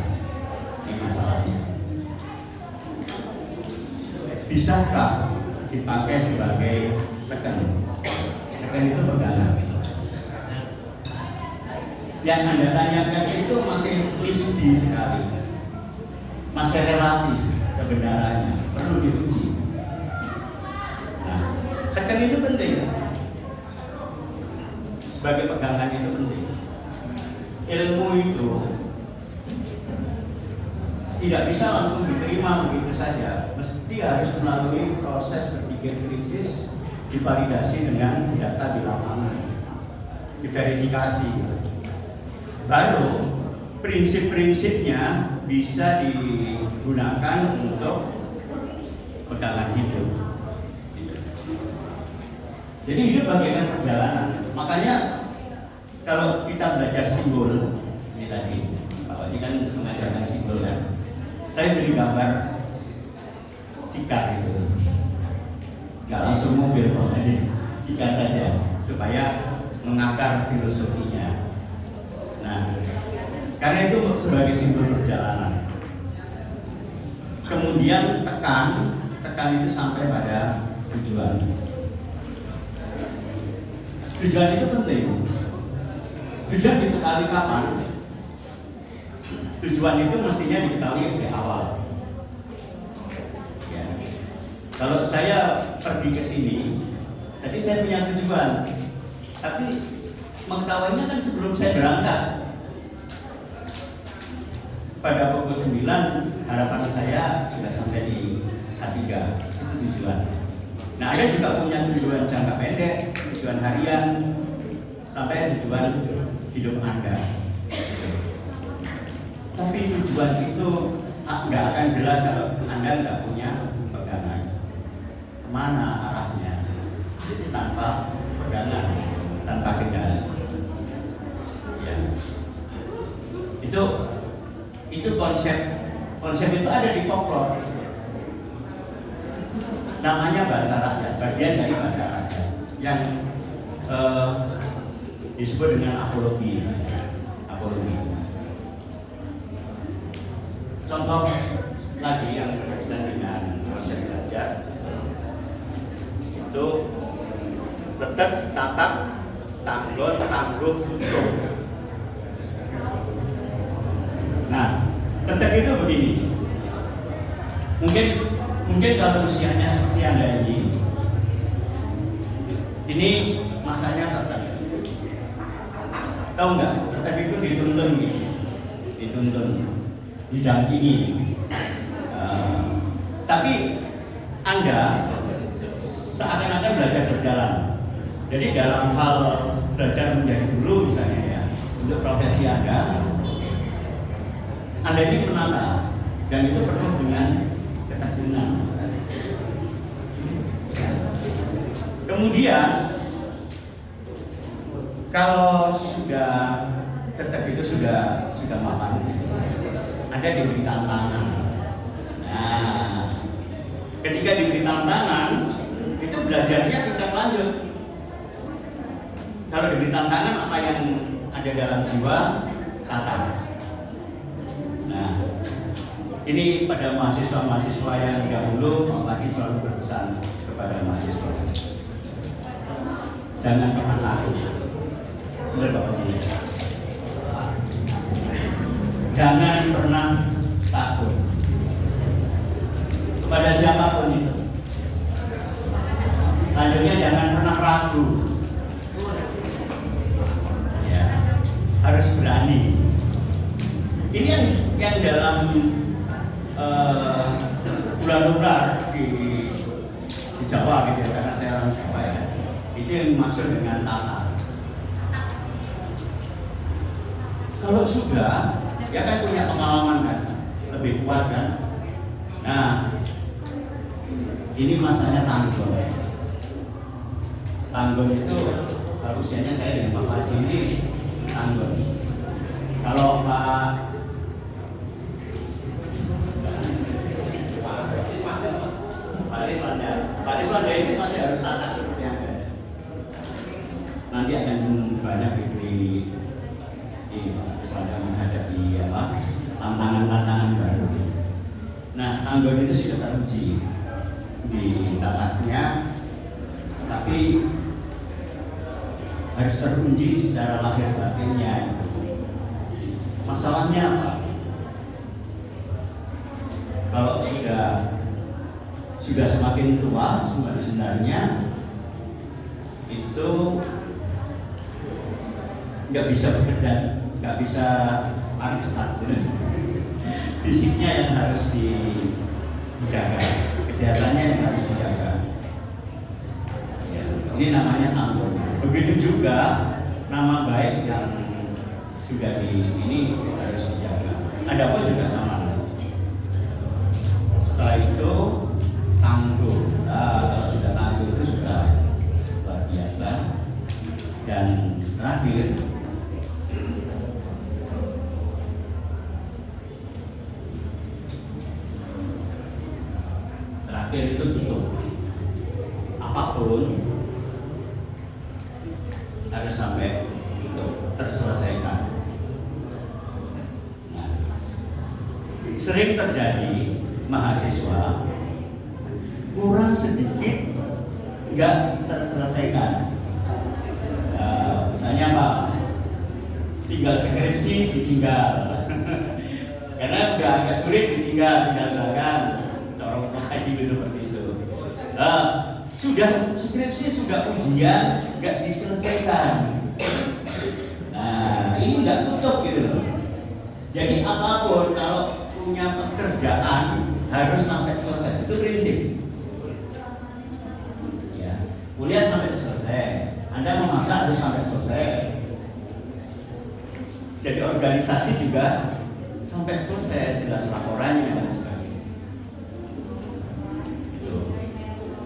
Ini masalahnya. Bisakah dipakai sebagai tekan? Tekan itu pegangan. Yang Anda tanyakan itu masih nisbi sekali, masih relatif kebenarannya, perlu diuji. Nah, tekan itu penting. Sebagai pegangan itu penting. Ilmu itu tidak bisa langsung diterima begitu saja, mesti harus melalui proses berpikir kritis, divalidasi dengan data di lapangan, diverifikasi. Baru prinsip-prinsipnya bisa digunakan untuk pegangan hidup. Jadi hidup bagaikan perjalanan. Makanya kalau kita belajar simbol, ini tadi Pak Waji kan mengajarkan simbol kan. Saya beri gambar cikar itu, nggak langsung mobil kok, ini cikar saja supaya mengakar filosofinya. Nah, karena itu sebagai simbol perjalanan. Kemudian tekan itu sampai pada tujuan. Tujuan itu penting. Tujuan ditekani kapan? tujuan itu mestinya diketahui dari awal. Ya. Kalau saya pergi ke sini, tadi saya punya tujuan, tapi mengetahuinya kan sebelum saya berangkat. Pada pukul 9 harapan saya sudah sampai di H3, itu tujuan. Nah, ada juga punya tujuan jangka pendek, tujuan harian, sampai tujuan hidup Anda. Tapi tujuan itu nggak akan jelas kalau Anda nggak punya pegangan. Kemana arahnya? Tanpa pegangan, tanpa kendali. Ya. Itu konsep itu ada di folklore. Namanya bahasa rakyat, bagian dari bahasa rakyat yang disebut dengan apologi. Contoh lagi yang berkaitan dengan konsep belajar itu tetap, tatap, tangglon, tangguh, tutup. Nah, tetap itu begini. Mungkin kalau usianya seperti Anda ini masanya tetap. Tahu nggak? Tetap itu dituntun, didampingi. Tapi Anda seakan-akan belajar berjalan. Jadi dalam hal belajar menjadi guru misalnya ya, untuk profesi Anda ini menata dan itu penuh dengan ketekunan. Kemudian kalau sudah tetap itu sudah mapan, Anda diberi tantangan. Nah, ketika diberi tantangan, itu belajarnya tidak lanjut. Kalau diberi tantangan, apa yang ada dalam jiwa, tata. Nah, ini pada mahasiswa-mahasiswa yang dahulu, Pak Haji selalu berpesan kepada mahasiswa, jangan pernah takut. Benar Pak Haji? Jangan pernah takut pada siapapun itu. Lanjutnya jangan pernah ragu. Ya, harus berani. Ini yang dalam ular-ular di Jawa gitu ya, karena saya orang Jawa ya. Itu yang maksud dengan tata. Kalau sudah, dia kan punya pengalaman kan, lebih kuat kan. Nah, ini masanya tanggung. Tanggung itu kalau usianya saya dengan Pak Haji ini tanggung. Kalau Pak Riswanda ini masih harus tata seperti yang ada. Nanti akan banyak diberi Riswanda menghadapi tantangan-tantangan baru. Nah, tanggung itu sudah teruji di tatanya, tapi harus teruji secara lahir batinnya. Masalahnya apa? Kalau sudah semakin tua sebenarnya itu nggak bisa bekerja, nggak bisa lari cepat. Fisiknya yang harus dijaga, kesehatannya yang harus dijaga. Ya, ini namanya tanggung. Begitu juga nama baik yang sudah ini harus dijaga. Adapun juga sama. Setelah itu tangguh. Nah, kalau sudah tangguh itu sudah luar biasa. Dan terakhir itu tutup. Apapun harus sampai itu terselesaikan. Nah, sering terjadi mahasiswa kurang sedikit nggak terselesaikan. Misalnya Pak, tinggal skripsi ditinggal. Karena udah agak sulit tinggalkan corong lagi seperti itu. Sudah skripsi, sudah ujian, nggak diselesaikan. Nah, ini nggak tutup gitu loh. Jadi apapun kalau punya pekerjaan harus sampai selesai, itu prinsip. Ya, kuliah sampai selesai. Anda memasak harus sampai selesai. Jadi organisasi juga sampai selesai, jelas laporannya dan sebagainya. Itu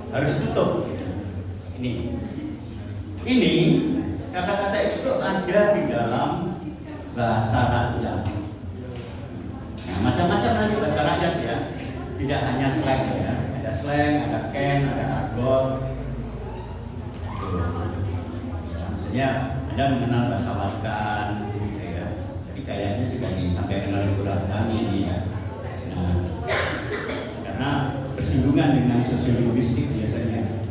harus tutup. Ini kata-kata itu ada di dalam bahasa rakyat. Nah, macam-macam nanti bahasa rakyat ya. Tidak hanya slang ya. Ada slang, ada ken, ada argot. Maksudnya Anda mengenal bahasa walikan, gitu ya. Jadi kayaknya sudah disampaikan oleh Guru kami ini ya. Nah, karena bersinggungan dengan sosiolinguistik biasanya.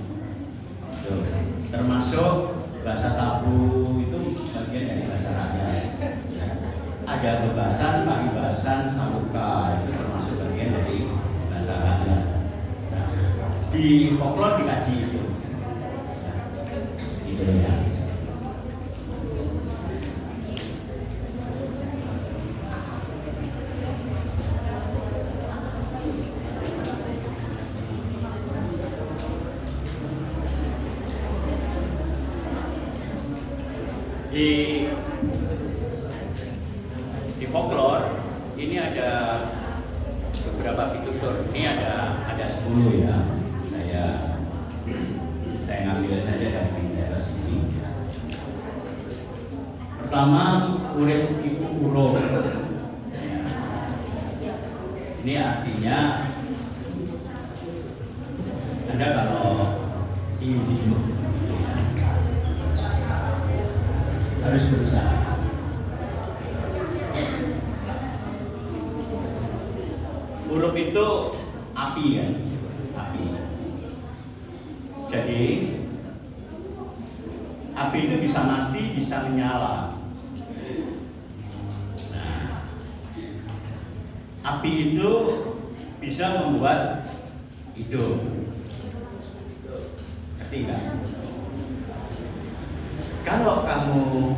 Termasuk bahasa tabu itu bagian dari bahasa rakyat. Ya. Ada bebasan, paribasan, samuka itu termasuk bagian dari bahasa rakyat. Nah, di folklore dikaji itu. Gitu ya. Di folklore ini ada beberapa pitutur. Ini ada 10 ya. Saya ngambil saja dari daerah sini. Pertama, urip iku urung. Ini artinya Anda kalau ingin hidup harus berusaha. Urup itu api kan, api. Jadi api itu bisa mati, bisa menyala. Nah, api itu bisa membuat hidup. Ngerti nggak? Kalau kamu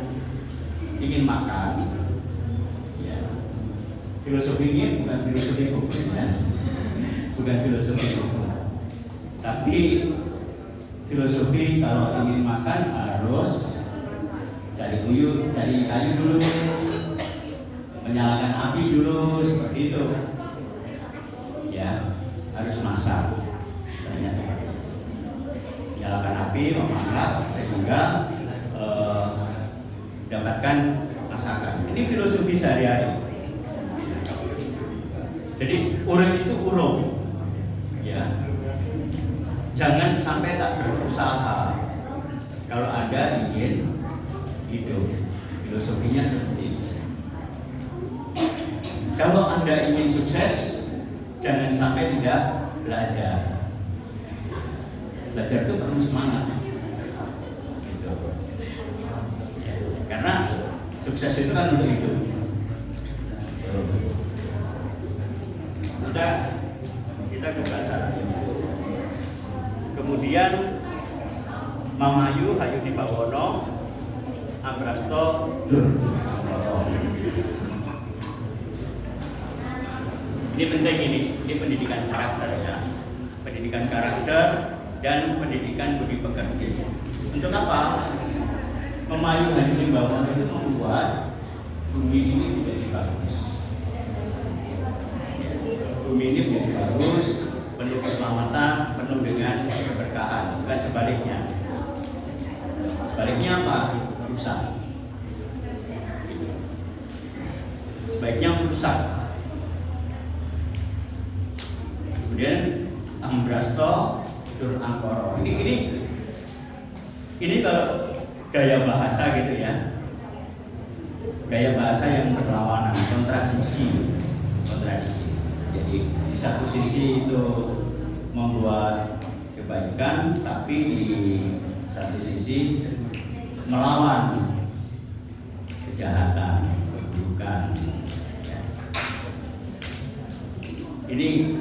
ingin makan, ya, filosofi ini bukan filosofi hukum ya, bukan filosofi hukum, tapi filosofi kalau ingin makan harus cari kayu dulu, menyalakan api dulu seperti itu, ya harus masak, nyalakan api, memasak sehingga dapatkan masakan. Ini filosofi sehari-hari. Jadi urip itu urung, ya. Jangan sampai tak berusaha kalau Anda ingin hidup. Filosofinya seperti itu. Kalau Anda ingin sukses, jangan sampai tidak belajar. Belajar itu perlu semangat. Karena sukses itu kan untuk hidup. Kita ke bahasa. Kemudian Mamayu Hayu Dibawono Ambrasto Dur. Ini penting ini pendidikan karakter ya. Pendidikan karakter dan pendidikan budi pekerti. Untuk apa? Memayu Hayu Dibawono itu membuat bumi ini menjadi bagus. Bumi ini menjadi bagus, penuh keselamatan, penuh dengan keberkahan. Bukan sebaliknya. Sebaliknya apa? Rusak. Sebaiknya merusak. Kemudian Ambrasto Dur Angkoro. Ini kalau gaya bahasa gitu ya, gaya bahasa yang berlawanan, kontradiksi. Jadi di satu sisi itu membuat kebaikan, tapi di satu sisi melawan kejahatan, keburukan. Ini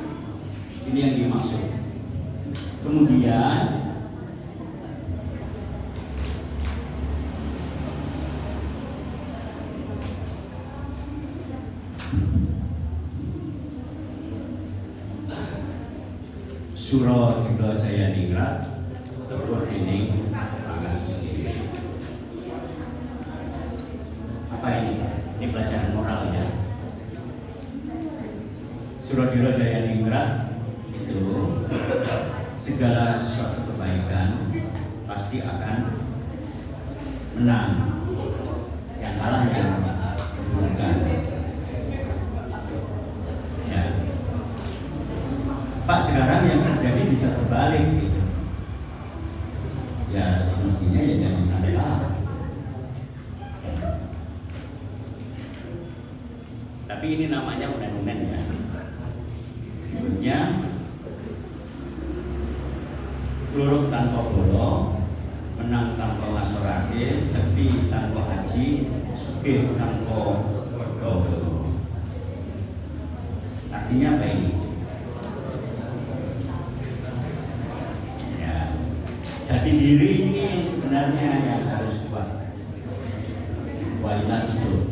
yang dimaksud. Kemudian Suro Jaya Ningrat terus ini apa ini? Ini pelajaran moral ya. Suro Jaya Ningrat itu segala sesuatu kebaikan pasti akan menang, yang kalah yang bukan. Ya. Pak, sekarang yang terjadi bisa terbalik gitu. Ya semestinya ya jangan sampai kalah. Tapi ini namanya unen-unen ya. Sebutnya Luruk tanpa bolo, menang tanpa ngasorake, sekti tanpa haji, sugih tanpa bolo. Artinya apa ini? Ya, jati diri ini sebenarnya yang harus kuat. Kualitas hidup.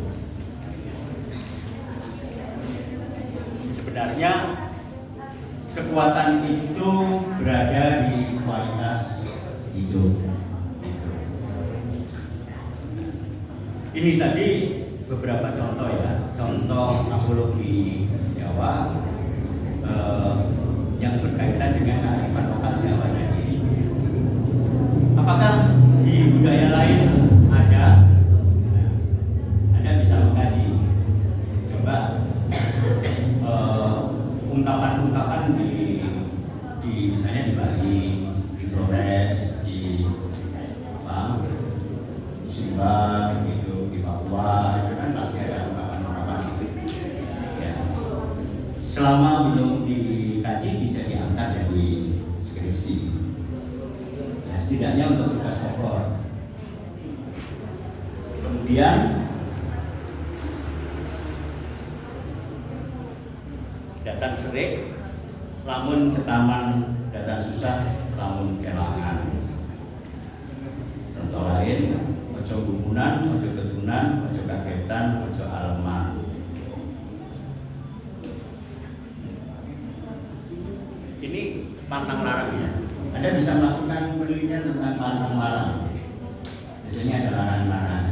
Sebenarnya kekuatan itu berada di kualitas hidup. Ini tadi beberapa contoh ya, contoh apologi Jawa yang berkaitan dengan kearifan lokal Jawa ini. Apakah di budaya lain ada? Anda bisa mengkaji. Coba ungkapan-ungkapan di misalnya di Bali, di Flores, di Sumba, gitu, di Papua, itu kan pasti ada ungkapan-ungkapan. Ya. Selama belum dikaji bisa diangkat dari skripsi. Ya, setidaknya untuk tugas pokok. Kemudian datan serik, lamun ketaman, datan susah, lamun kelangan. Contoh lain, ojo gumunan, ojo ketunan, ojo kagetan, ojo aleman. Ini pantang larang ya. Anda bisa melakukan penelitian tentang pantang larang. Biasanya ada larangan-larangan.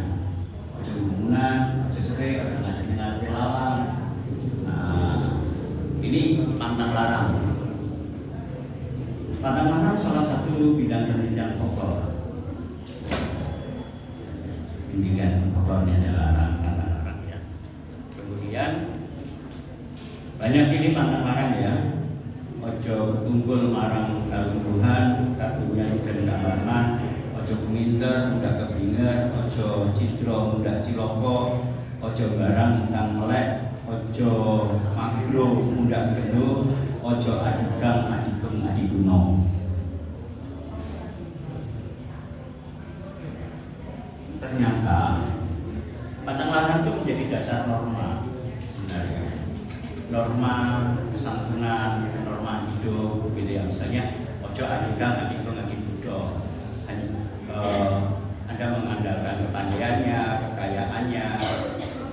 Ojo gumunan, ojo serik, ojo ngajak dengan pelawang. Ini pantang larang. Pantang larang salah satu bidang penelitian pokok. Pendidikan pokoknya adalah pantang larang ya. Kemudian banyak ini pantang larang ya. Ojo tunggul marang kalungguhan, kakunya udah ndaman, ojo kuminter, udah kebinger, ojo cidro, udah ciloko, ojo barang kang melek, ojo magro muda geno, ojo adikang adikung adiguno. Ternyata pantang larang itu menjadi dasar norma sebenarnya. Norma kesantunan, norma hidup gitu ya. Misalnya ojo adikang adikung adiguno. Anda mengandalkan kepandaiannya, kekayaannya,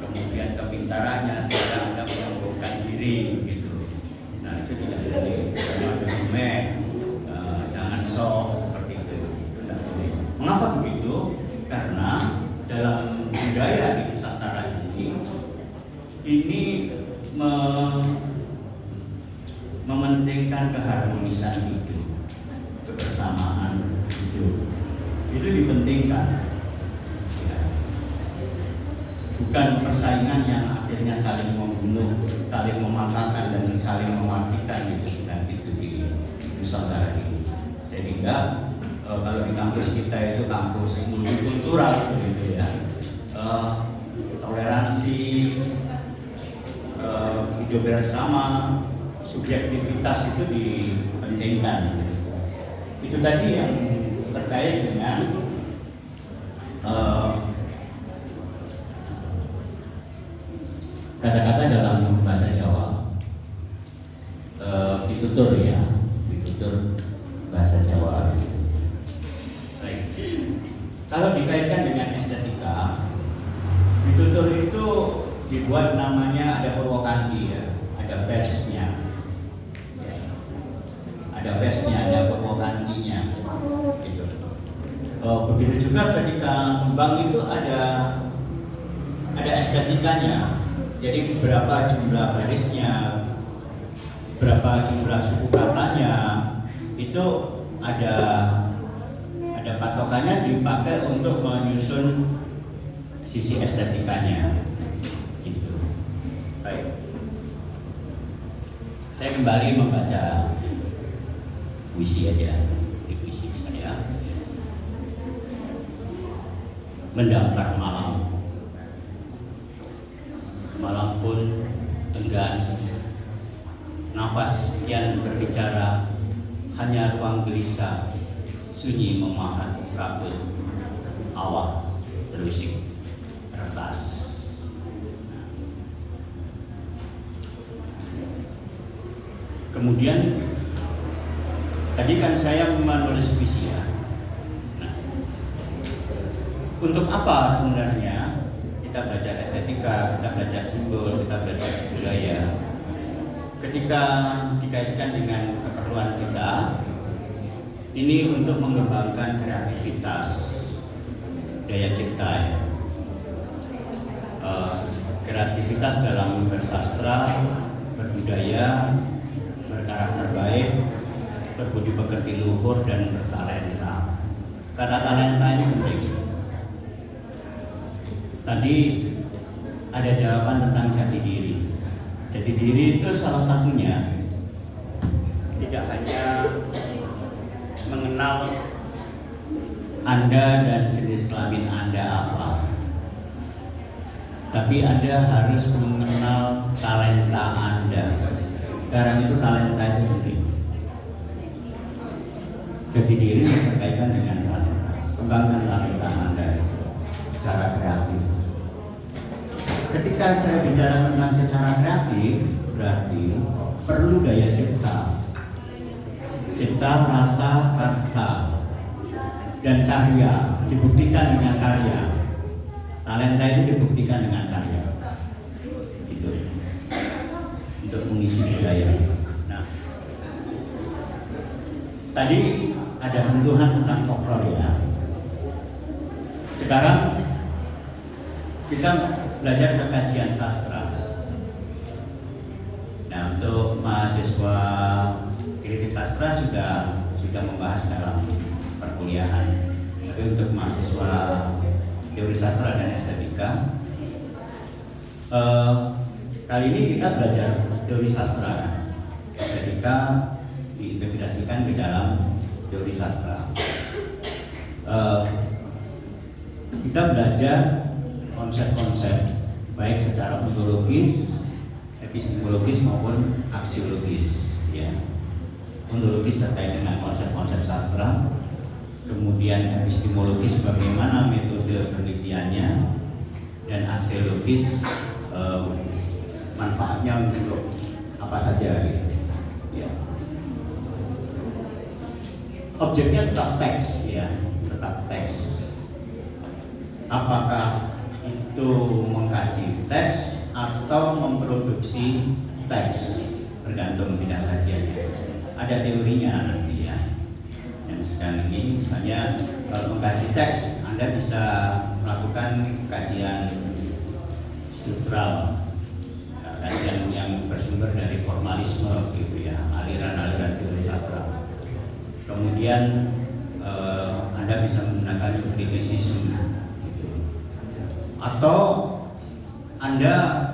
kemudian kepintarannya, sehingga Anda menyombongkan diri gitu. Nah itu tidak boleh. Jangan sok seperti itu tidak boleh. Mengapa begitu? Karena dalam budaya di Nusantara ini mementingkan keharmonisan hidup, kebersamaan hidup. Itu dipentingkan. Bukan persaingan yang akhirnya saling membunuh, saling mematahkan dan saling mematikan gitu. Dan itu di Nusantara ini. Sehingga kalau di kampus kita itu kampus multikultural gitu ya, toleransi, hidup bersama, subjektivitas itu dipentingkan. Itu tadi yang terkait dengan kata-kata dalam bahasa Jawa. bahasa Jawa. Baik. Kalau dikaitkan dengan estetika, di tutur itu dibuat namanya ada Purwokanti ya, ada versnya, ya. Ada versnya, ada Purwokantinya, gitu. Begitu juga ketika tembang itu ada estetikanya. Jadi berapa jumlah barisnya, berapa jumlah suku katanya, itu ada patokannya dipakai untuk menyusun sisi estetikanya, gitu. Baik, saya kembali membaca puisi aja, di puisi saya. Mendaftar malam, malam pun enggan, nafas kian berbicara, hanya ruang gelisah, sunyi memakan kabut, awak terusik kertas. Kemudian tadi kan saya menulis puisi ya. Nah, untuk apa sebenarnya kita belajar estetika, kita belajar simbol, kita belajar budaya? Ketika dikaitkan dengan keperluan kita, ini untuk mengembangkan kreativitas, daya cipta ya. Kreativitas dalam bersastra, berbudaya, berkarakter baik, berbudi pekerti luhur, dan bertalenta. Kata talenta ini penting. Tadi ada jawaban tentang jati diri. Jati diri itu salah satunya tidak hanya mengenal Anda dan jenis kelamin Anda apa, tapi Anda harus mengenal talenta Anda. Sekarang itu talenta itu penting. Jati diri berkaitan dengan talenta. Kembangkan talenta Anda secara kreatif. Ketika saya bicara tentang secara kreatif, berarti perlu daya cipta. Cipta, rasa, karsa, dan karya dibuktikan dengan karya. Talenta itu dibuktikan dengan karya. Itu untuk mengisi budaya. Nah, tadi ada sentuhan tentang folklore ya. Sekarang kita belajar kekajian sastra. Nah, untuk mahasiswa kritik sastra sudah membahas dalam perkuliahan. Tapi untuk mahasiswa teori sastra dan estetika, kali ini kita belajar teori sastra. Estetika diintegrasikan di dalam teori sastra. Kita belajar konsep-konsep baik secara ontologis, epistemologis maupun aksiologis ya. Ontologis terkait dengan konsep-konsep sastra, kemudian epistemologis bagaimana metode penelitiannya, dan aksiologis manfaatnya untuk apa saja gitu ya. Objeknya tetap teks ya, tetap teks. Apakah itu mengkaji teks atau memproduksi teks, tergantung bidang kajiannya. Ada teorinya nanti ya. Yang sekarang ini misalnya kalau mengkaji teks, Anda bisa melakukan kajian struktural, kajian yang bersumber dari formalisme gitu ya, aliran-aliran teori sastra. Kemudian Anda bisa menggunakan kritisisme. Atau Anda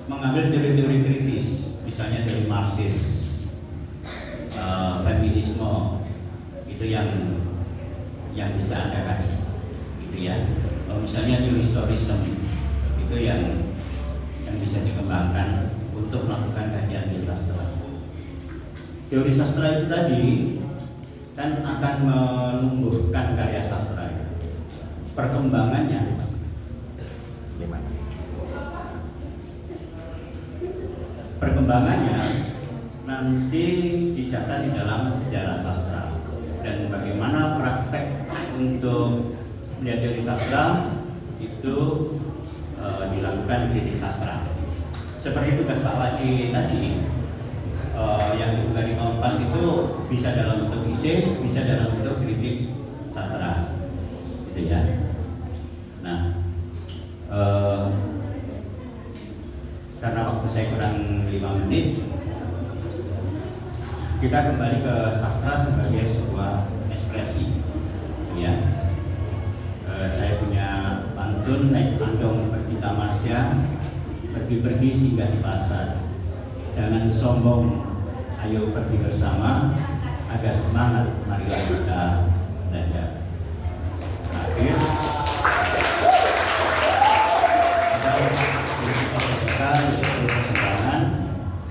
mengambil teori-teori kritis, misalnya dari Marxis, feminisme, itu yang bisa Anda kaji, gitu ya. Misalnya new historism, itu yang bisa dikembangkan untuk melakukan kajian teori sastra. Teori sastra itu tadi kan akan menumbuhkan karya sastra. Perkembangannya nanti dicatat di dalam sejarah sastra. untuk melihat teori sastra itu dilakukan kritik sastra. Seperti tugas Pak Waji tadi, yang dibuka di Kompas itu bisa dalam bentuk esai, bisa dalam bentuk kritik sastra, gitu ya. Nah, karena waktu saya kurang 5 menit, kita kembali ke sastra sebagai sebuah ekspresi, ya. Saya punya pantun, naik andong pergi tamasya, pergi-pergi singgah di pasar. Jangan sombong, ayo pergi bersama, agar semangat, marilah kita belajar. Terakhir, kita perkembangan,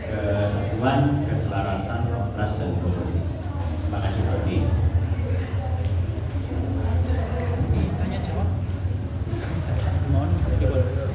kesatuan, keselarasan, kontras dan proporsi. Terima kasih Pak. Tanya jawab. Mohon.